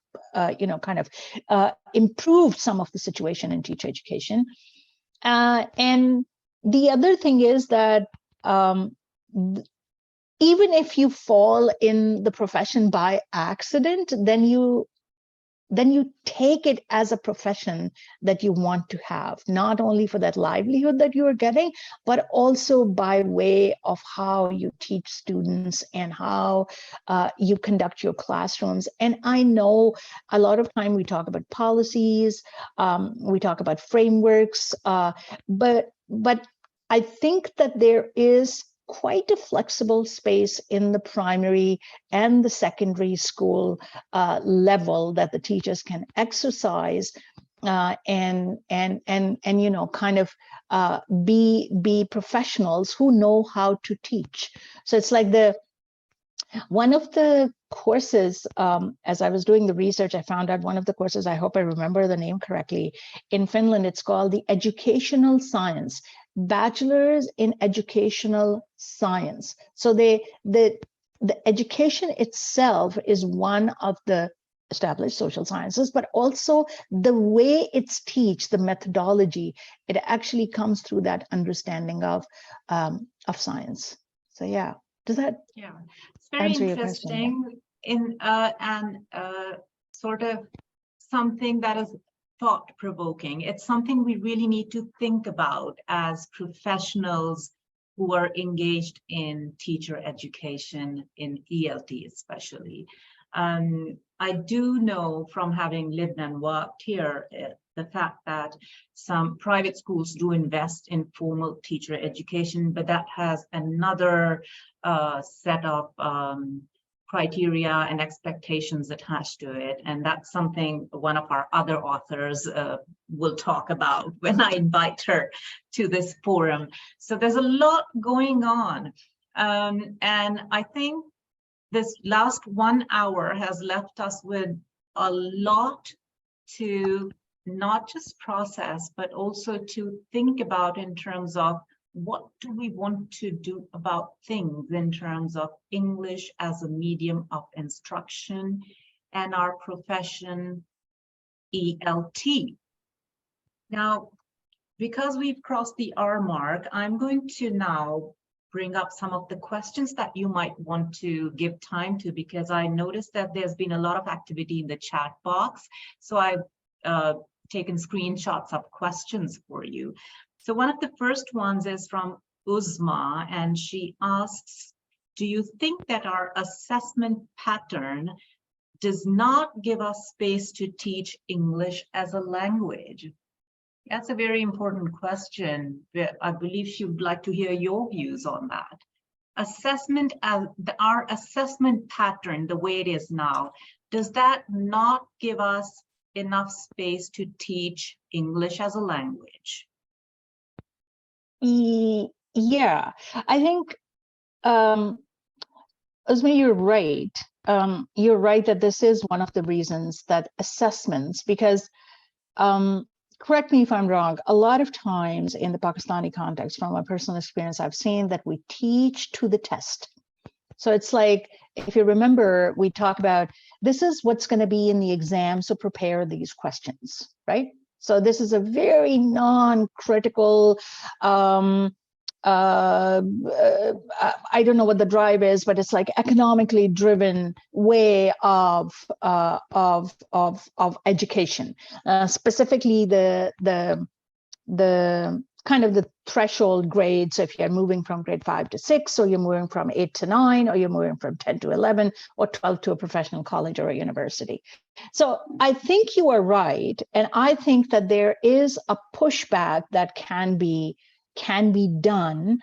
you know, kind of improve some of the situation in teacher education. And the other thing is that even if you fall in the profession by accident, then you take it as a profession that you want to have, not only for that livelihood that you are getting, but also by way of how you teach students and how you conduct your classrooms. And I know a lot of time we talk about policies, we talk about frameworks, but I think that there is quite a flexible space in the primary and the secondary school level that the teachers can exercise and you know, kind of be professionals who know how to teach. So it's like one of the courses, as I was doing the research, I found out one of the courses, I hope I remember the name correctly, in Finland, it's called the Educational Science, Bachelor's in Educational Science. So the education itself is one of the established social sciences, but also the way it's taught, the methodology, it actually comes through that understanding of science. So yeah, does that it's very answer interesting in and sort of something that is thought-provoking. It's something we really need to think about as professionals who are engaged in teacher education, in ELT especially. I do know from having lived and worked here, the fact that some private schools do invest in formal teacher education, but that has another set of criteria and expectations attached to it. And that's something one of our other authors will talk about when I invite her to this forum. So there's a lot going on. And I think this last 1 hour has left us with a lot to not just process, but also to think about in terms of what do we want to do about things in terms of English as a medium of instruction and our profession, ELT. Now, because we've crossed the hour mark, I'm going to now bring up some of the questions that you might want to give time to, because I noticed that there's been a lot of activity in the chat box. So I've taken screenshots of questions for you. So one of the first ones is from Uzma, and she asks, do you think that our assessment pattern does not give us space to teach English as a language? That's a very important question. I believe she would like to hear your views on that. Assessment, our assessment pattern, the way it is now, does that not give us enough space to teach English as a language? Yeah, I think, Uzma, you're right. You're right that this is one of the reasons that assessments, because correct me if I'm wrong, a lot of times in the Pakistani context, from my personal experience, I've seen that we teach to the test. So it's like, if you remember, we talk about, this is what's going to be in the exam, so prepare these questions, right? So this is a very non-critical, I don't know what the drive is, but it's like economically driven way of education. Specifically, the kind of the threshold grades. So if you're moving from grade 5 to 6, or you're moving from 8 to 9, or you're moving from 10 to 11, or 12 to a professional college or a university. So I think you are right, and I think that there is a pushback that can be done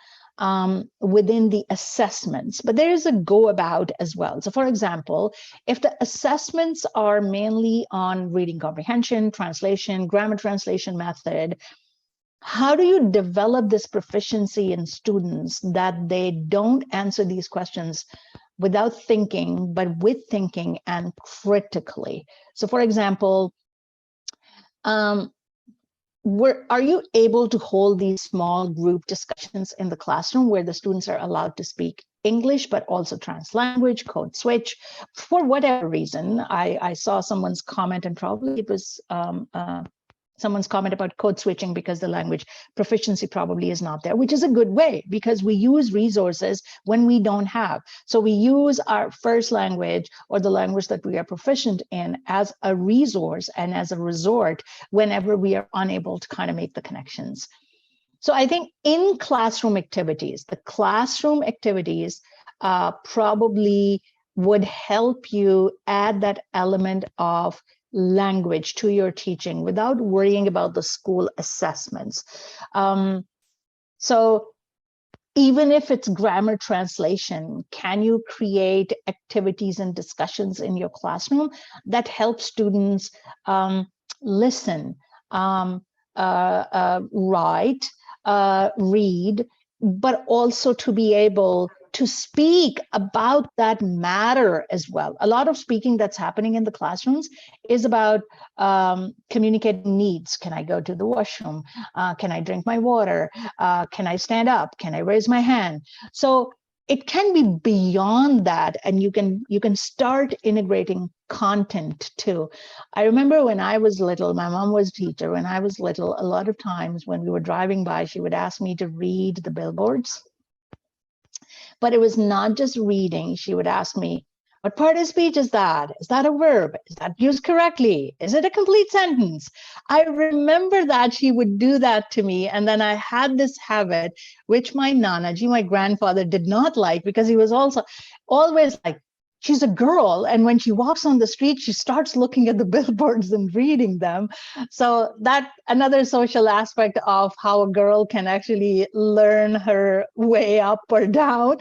within the assessments, but there is a go about as well. So for example, if the assessments are mainly on reading comprehension, translation, grammar translation method, how do you develop this proficiency in students that they don't answer these questions without thinking, but with thinking and critically? So for example, are you able to hold these small group discussions in the classroom where the students are allowed to speak English, but also trans-language, code switch? For whatever reason, I saw someone's comment, and probably it was someone's comment about code switching because the language proficiency probably is not there, which is a good way, because we use resources when we don't have. So we use our first language, or the language that we are proficient in, as a resource and as a resort whenever we are unable to kind of make the connections. So I think in classroom activities, the classroom activities probably would help you add that element of language to your teaching without worrying about the school assessments. So even if it's grammar translation, can you create activities and discussions in your classroom that help students listen, write, read, but also to be able to speak about that matter as well? A lot of speaking that's happening in the classrooms is about communicating needs. Can I go to the washroom? Can I drink my water? Can I stand up? Can I raise my hand? So it can be beyond that, and you can start integrating content too. I remember when I was little, my mom was a teacher. When I was little, a lot of times when we were driving by, she would ask me to read the billboards. But it was not just reading. She would ask me, what part of speech is that? Is that a verb? Is that used correctly? Is it a complete sentence? I remember that she would do that to me. And then I had this habit, which my Nanaji, my grandfather, did not like, because he was also always like, she's a girl, and when she walks on the street, she starts looking at the billboards and reading them. So that another social aspect of how a girl can actually learn her way up or down.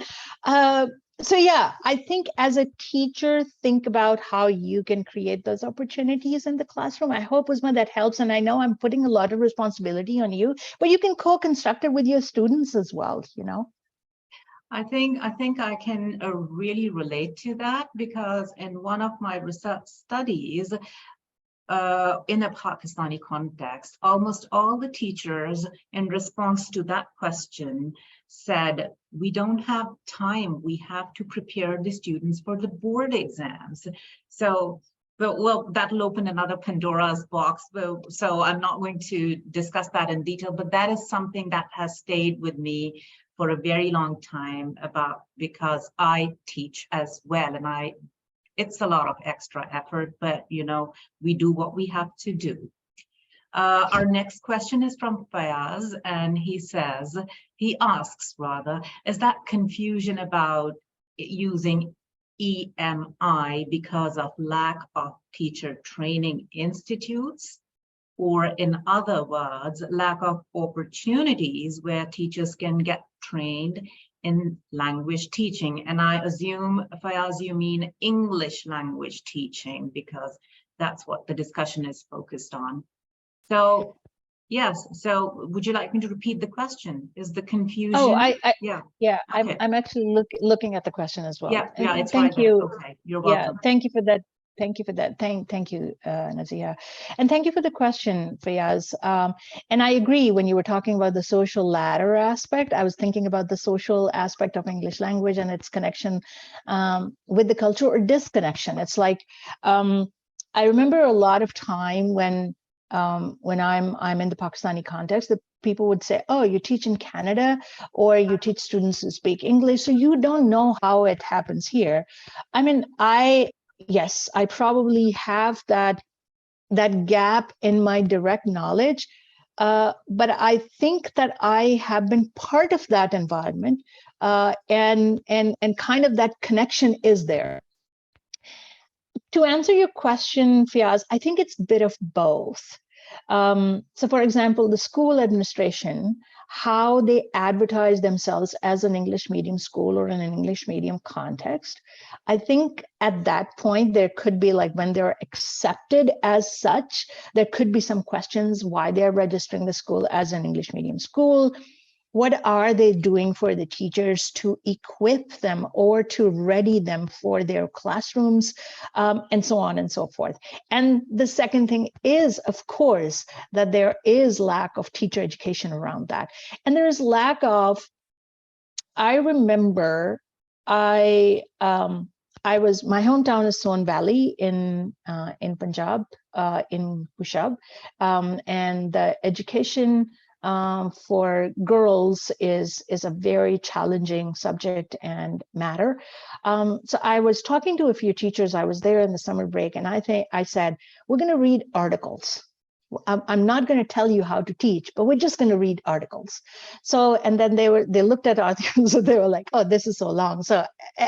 So yeah, I think as a teacher, think about how you can create those opportunities in the classroom. I hope, Uzma, that helps. And I know I'm putting a lot of responsibility on you, but you can co-construct it with your students as well, you know? I think I can really relate to that, because in one of my research studies, in a Pakistani context, almost all the teachers, in response to that question, said, we don't have time. We have to prepare the students for the board exams. So, well, that'll open another Pandora's box. So I'm not going to discuss that in detail, but that is something that has stayed with me for a very long time because I teach as well, and it's a lot of extra effort, but we do what we have to do. Our next question is from Fayaz, and he asks, is that confusion about using EMI because of lack of teacher training institutes, or in other words, lack of opportunities where teachers can get trained in language teaching? And I assume, Fayaz, you mean English language teaching, because that's what the discussion is focused on. So, yes. So, would you like me to repeat the question? Is the confusion? Oh, yeah. Okay. I'm actually looking at the question as well. Yeah, it's thank right you. There. Okay, you're welcome. Yeah, thank you for that. Thank you for that. Thank you, Nazia. And thank you for the question, Fayaz. And I agree, when you were talking about the social ladder aspect, I was thinking about the social aspect of English language and its connection with the culture, or disconnection. It's like, I remember a lot of time when I'm in the Pakistani context, the people would say, oh, you teach in Canada, or you teach students to speak English, so you don't know how it happens here. I mean, yes, I probably have that gap in my direct knowledge, but I think that I have been part of that environment, and kind of that connection is there. To answer your question, Fiaz, I think it's a bit of both. So for example, the school administration, how they advertise themselves as an English medium school or in an English medium context, I think at that point, there could be, like, when they're accepted as such, there could be some questions why they're registering the school as an English medium school. What are they doing for the teachers to equip them or to ready them for their classrooms, and so on and so forth. And the second thing is, of course, that there is lack of teacher education around that. And there is lack of, I remember, my hometown is Son Valley in Punjab, in Pushab, and the education for girls is a very challenging subject and matter. So I was talking to a few teachers. I was there in the summer break, and I said, we're going to read articles. I'm not going to tell you how to teach, but we're just going to read articles. So, and then they looked at articles, and they were like, oh, this is so long. So,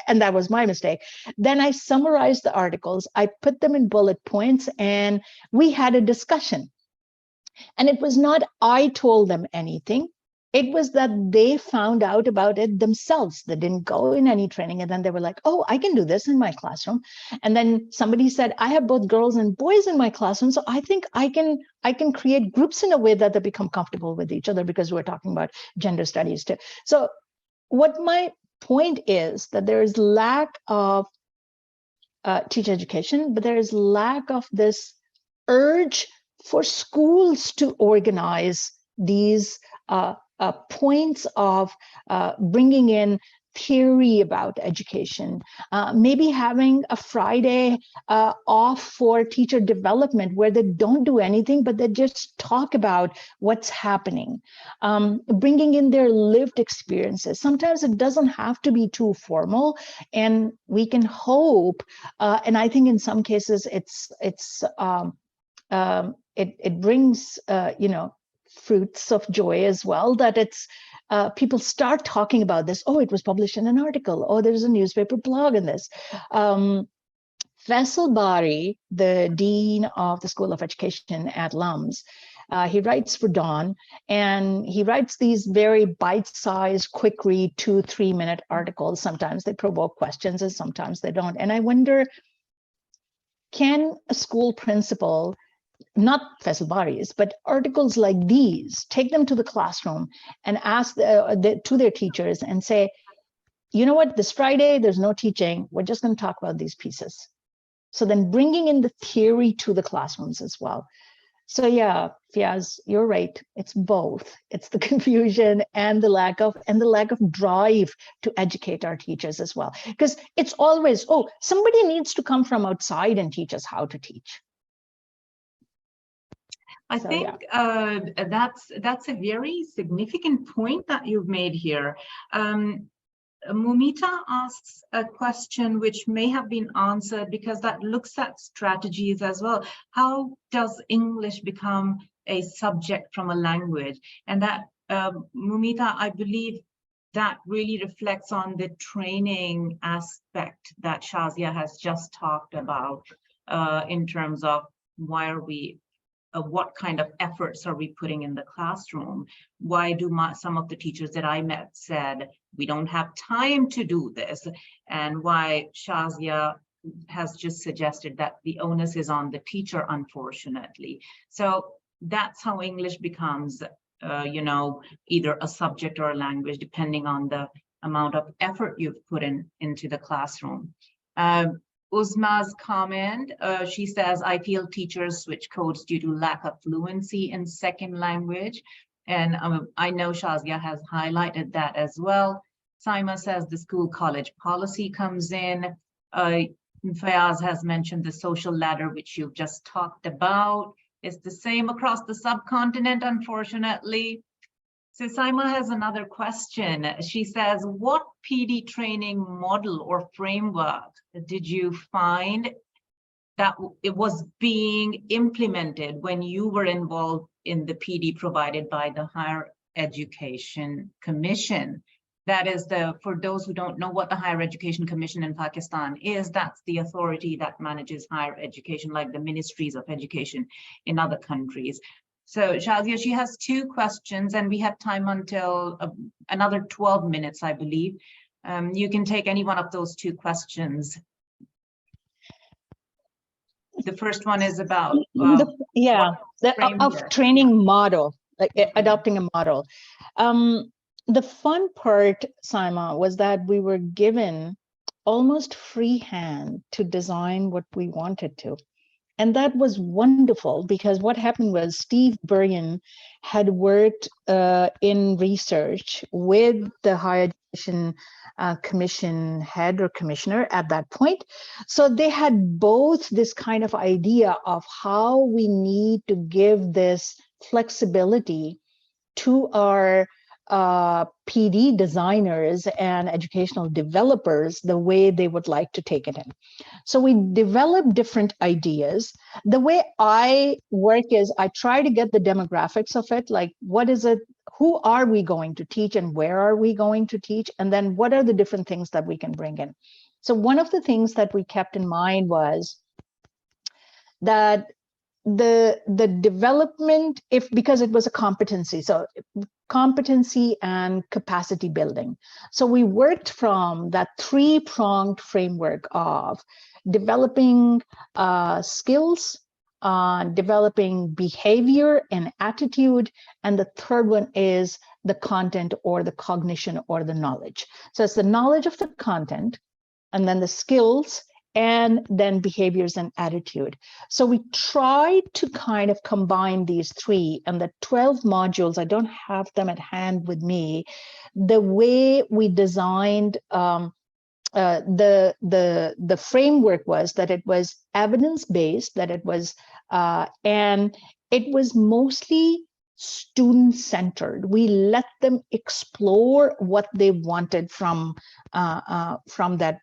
and that was my mistake. Then I summarized the articles, I put them in bullet points, and we had a discussion. And it was not I told them anything. It was that they found out about it themselves. They didn't go in any training. And then they were like, oh, I can do this in my classroom. And then somebody said, I have both girls and boys in my classroom, so I think I can create groups in a way that they become comfortable with each other, because we're talking about gender studies too. So what my point is, that there is lack of teacher education, but there is lack of this urge for schools to organize these points of bringing in theory about education, maybe having a Friday off for teacher development, where they don't do anything, but they just talk about what's happening, bringing in their lived experiences. Sometimes it doesn't have to be too formal, and we can hope, and I think in some cases it brings fruits of joy as well, that it's people start talking about this. Oh, it was published in an article. Oh, there's a newspaper blog in this. Faisal Bari, the dean of the School of Education at LUMS, he writes for Dawn, and he writes these very bite-sized, quick read, 2-3 minute articles. Sometimes they provoke questions and sometimes they don't. And I wonder, can a school principal, not Faisal Bari's, but articles like these, take them to the classroom and ask to their teachers and say, you know what, this Friday, there's no teaching. We're just going to talk about these pieces. So then bringing in the theory to the classrooms as well. So yeah, Fiaz, you're right. It's both. It's the confusion and the lack of drive to educate our teachers as well. Because it's always, oh, somebody needs to come from outside and teach us how to teach. I So, think yeah. that's a very significant point that you've made here. Mumita asks a question which may have been answered because that looks at strategies as well. How does English become a subject from a language? And that, Mumita, I believe that really reflects on the training aspect that Shazia has just talked about in terms of why are we what kind of efforts are we putting in the classroom? Why do some of the teachers that I met said, we don't have time to do this? And why Shazia has just suggested that the onus is on the teacher, unfortunately. So that's how English becomes, you know, either a subject or a language, depending on the amount of effort you've put into the classroom. Uzma's comment, she says, I feel teachers switch codes due to lack of fluency in second language. And I know Shazia has highlighted that as well. Saima says the school college policy comes in. Fayaz has mentioned the social ladder, which you've just talked about. It's the same across the subcontinent, unfortunately. So Saima has another question. She says, what PD training model or framework did you find that it was being implemented when you were involved in the PD provided by the Higher Education Commission? That is for those who don't know what the Higher Education Commission in Pakistan is, that's the authority that manages higher education, like the ministries of education in other countries. So Shazia, she has two questions and we have time until another 12 minutes, I believe. You can take any one of those two questions. The first one is about of training model, like adopting a model. The fun part, Saima, was that we were given almost free hand to design what we wanted to. And that was wonderful because what happened was Steve Buryan had worked in research with the Higher Education Commission head or commissioner at that point. So they had both this kind of idea of how we need to give this flexibility to our PD designers and educational developers the way they would like to take it in. So we develop different ideas. The way I work is I try to get the demographics of it, like what is it, who are we going to teach and where are we going to teach? And then what are the different things that we can bring in? So one of the things that we kept in mind was that the development, because it was a competency, so competency and capacity building. So we worked from that three-pronged framework of developing skills, developing behavior and attitude, and the third one is the content or the cognition or the knowledge. So it's the knowledge of the content, and then the skills, and then behaviors and attitude. So we tried to kind of combine these three, and the 12 modules, I don't have them at hand with me. The way we designed the framework was that it was evidence-based, that it was, and it was mostly student-centered. We let them explore what they wanted from that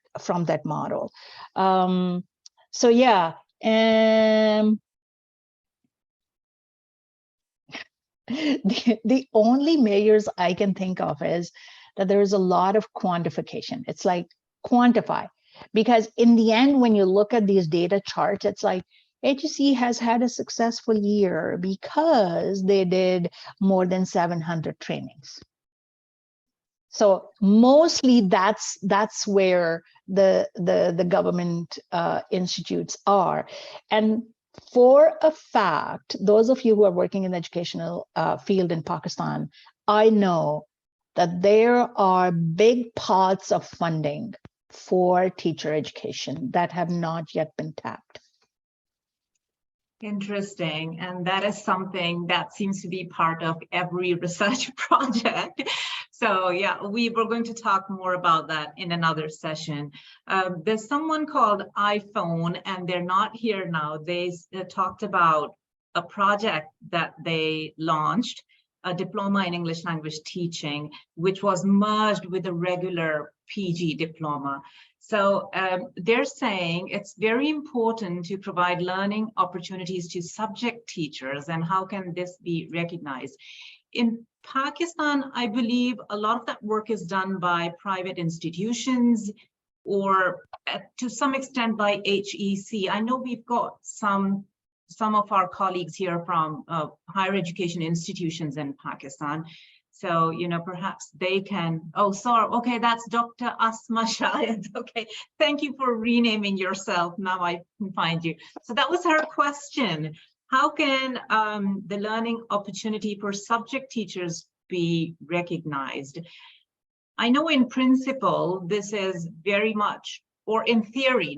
model. So yeah, the only measures I can think of is that there is a lot of quantification. It's like quantify, because in the end, when you look at these data charts, it's like HEC has had a successful year because they did more than 700 trainings. So mostly that's where the government institutes are. And for a fact, those of you who are working in the educational field in Pakistan, I know that there are big pots of funding for teacher education that have not yet been tapped. Interesting. And that is something that seems to be part of every research project. So yeah, we're going to talk more about that in another session. There's someone called iPhone, and they're not here now. They talked about a project that they launched, a diploma in English language teaching, which was merged with a regular PG diploma. So they're saying it's very important to provide learning opportunities to subject teachers, and how can this be recognized? In Pakistan, I believe a lot of that work is done by private institutions, or to some extent by HEC. I know we've got some of our colleagues here from higher education institutions in Pakistan. So, you know, perhaps they can, oh, sorry, okay, that's Dr. Asma Shahid. Okay, thank you for renaming yourself. Now I can find you. So that was her question. How can the learning opportunity for subject teachers be recognized? I know in principle, this is very much, or in theory,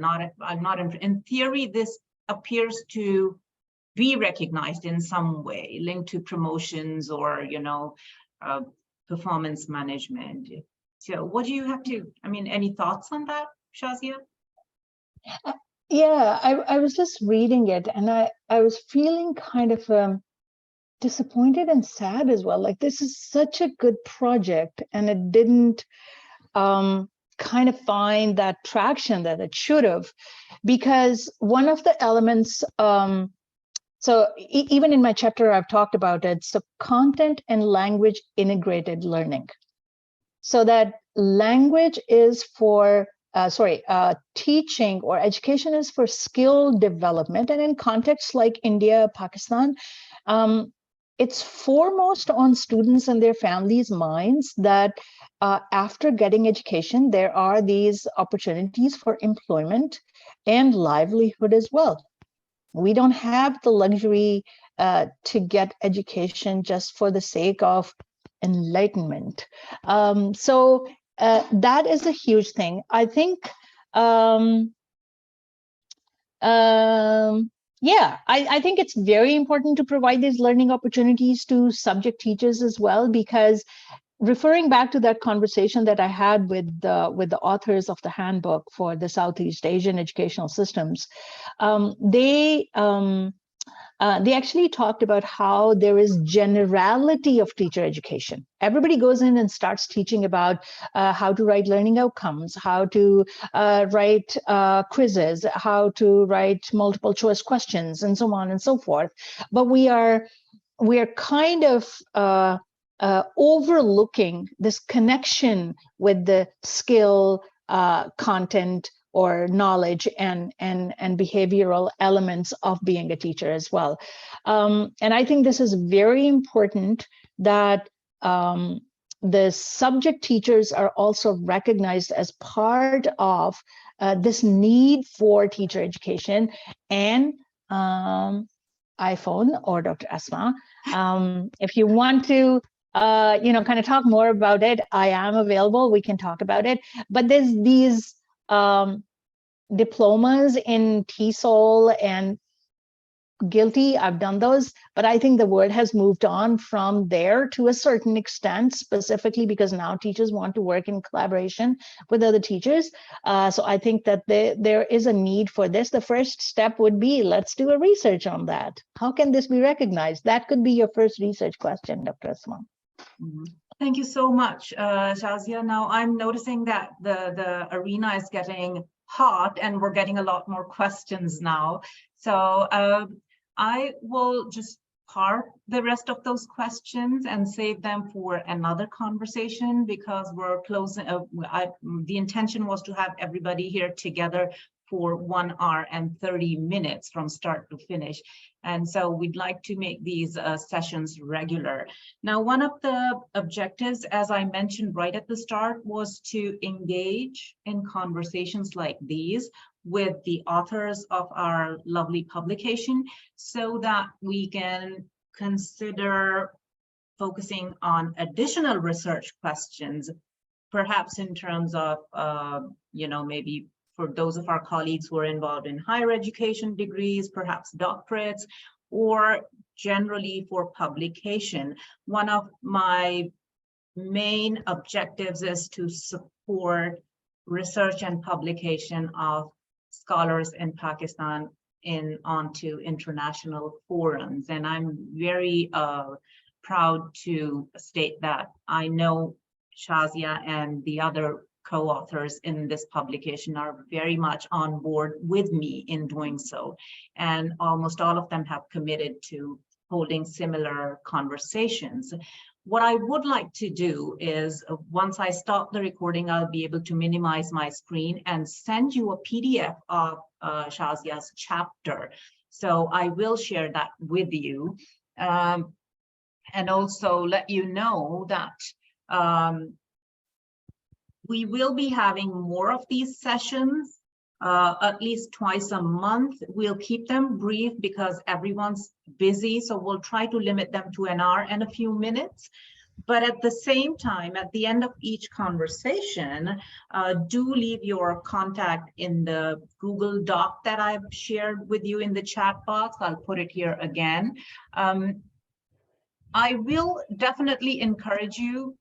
in theory, this appears to be recognized in some way, linked to promotions or, you know, performance management. So what do you have to, I mean, any thoughts on that, Shazia? Yeah, I was just reading it, and I was feeling kind of disappointed and sad as well. Like, this is such a good project, and it didn't kind of find that traction that it should have, because one of the elements, so even in my chapter, I've talked about it, so content and language integrated learning. So that language is for, teaching or education is for skill development. And in contexts like India, Pakistan, it's foremost on students and their families' minds that after getting education, there are these opportunities for employment and livelihood as well. We don't have the luxury to get education just for the sake of enlightenment. So that is a huge thing. I think, yeah, I think it's very important to provide these learning opportunities to subject teachers as well, because referring back to that conversation that I had with the authors of the handbook for the Southeast Asian educational systems, they actually talked about how there is generality of teacher education. Everybody goes in and starts teaching about how to write learning outcomes, how to write quizzes, how to write multiple choice questions, and so on and so forth. But we are kind of overlooking this connection with the skill, content, or knowledge and behavioral elements of being a teacher as well. And I think this is very important, that the subject teachers are also recognized as part of this need for teacher education. And iPhone or Dr. Asma, if you want to kind of talk more about it, I am available. We can talk about it. But there's these diplomas in TESOL and guilty. I've done those, but I think the world has moved on from there to a certain extent, specifically because now teachers want to work in collaboration with other teachers. So I think that there is a need for this. The first step would be, let's do a research on that. How can this be recognized? That could be your first research question, Dr. Asma. Mm-hmm. Thank you so much, Shazia. Now I'm noticing that the arena is getting hot and we're getting a lot more questions now. So I will just park the rest of those questions and save them for another conversation, because we're closing. The intention was to have everybody here together for 1 hour and 30 minutes from start to finish. And so we'd like to make these sessions regular. Now, one of the objectives, as I mentioned right at the start, was to engage in conversations like these with the authors of our lovely publication, so that we can consider focusing on additional research questions, perhaps in terms of, maybe for those of our colleagues who are involved in higher education degrees, perhaps doctorates, or generally for publication. One of my main objectives is to support research and publication of scholars in Pakistan onto international forums. And I'm very proud to state that I know Shazia and the other co-authors in this publication are very much on board with me in doing so. And almost all of them have committed to holding similar conversations. What I would like to do is, once I stop the recording, I'll be able to minimize my screen and send you a PDF of Shazia's chapter. So I will share that with you. And also let you know that we will be having more of these sessions, at least twice a month. We'll keep them brief because everyone's busy, so we'll try to limit them to an hour and a few minutes. But at the same time, at the end of each conversation, do leave your contact in the Google Doc that I've shared with you in the chat box. I'll put it here again. I will definitely encourage you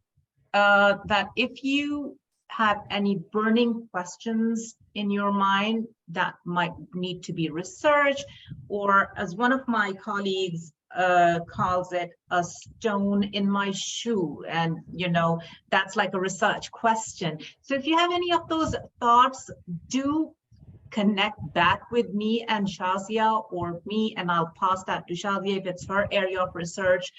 that if you have any burning questions in your mind that might need to be researched, or as one of my colleagues calls it, a stone in my shoe, and that's like a research question. So if you have any of those thoughts, do connect back with me and Shazia, or me, and I'll pass that to Shazia if it's her area of research.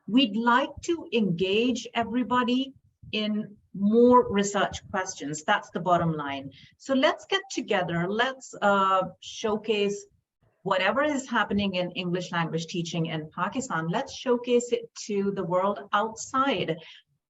We'd like to engage everybody in more research questions. That's the bottom line. So let's get together. Let's showcase whatever is happening in English language teaching in Pakistan. Let's showcase it to the world outside.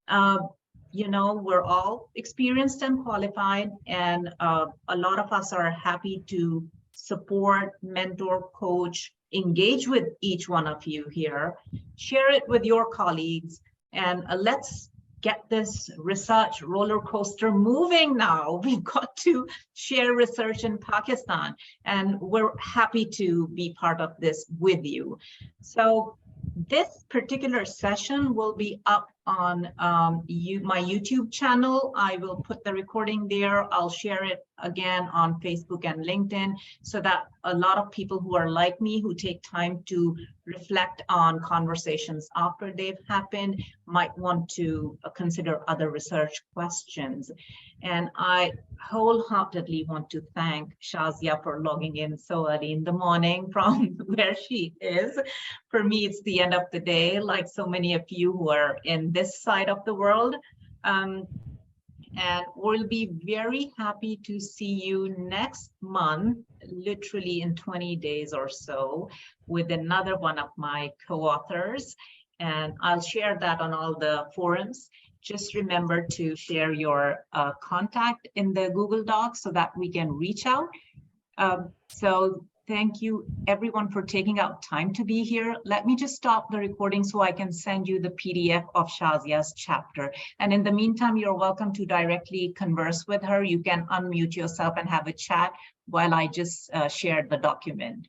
We're all experienced and qualified, and a lot of us are happy to support, mentor, coach, engage with each one of you here. Share it with your colleagues, and let's get this research roller coaster moving now. We've got to share research in Pakistan, and we're happy to be part of this with you. So this particular session will be up on my YouTube channel. I will put the recording there. I'll share it again on Facebook and LinkedIn, so that a lot of people who are like me, who take time to reflect on conversations after they've happened, might want to consider other research questions. And I wholeheartedly want to thank Shazia for logging in so early in the morning from where she is. For me, it's the end of the day, like so many of you who are in this side of the world. And we'll be very happy to see you next month, literally in 20 days or so, with another one of my co-authors. And I'll share that on all the forums. Just remember to share your contact in the Google Docs so that we can reach out. So thank you everyone for taking out time to be here. Let me just stop the recording so I can send you the PDF of Shazia's chapter. And in the meantime, you're welcome to directly converse with her. You can unmute yourself and have a chat while I just share the document.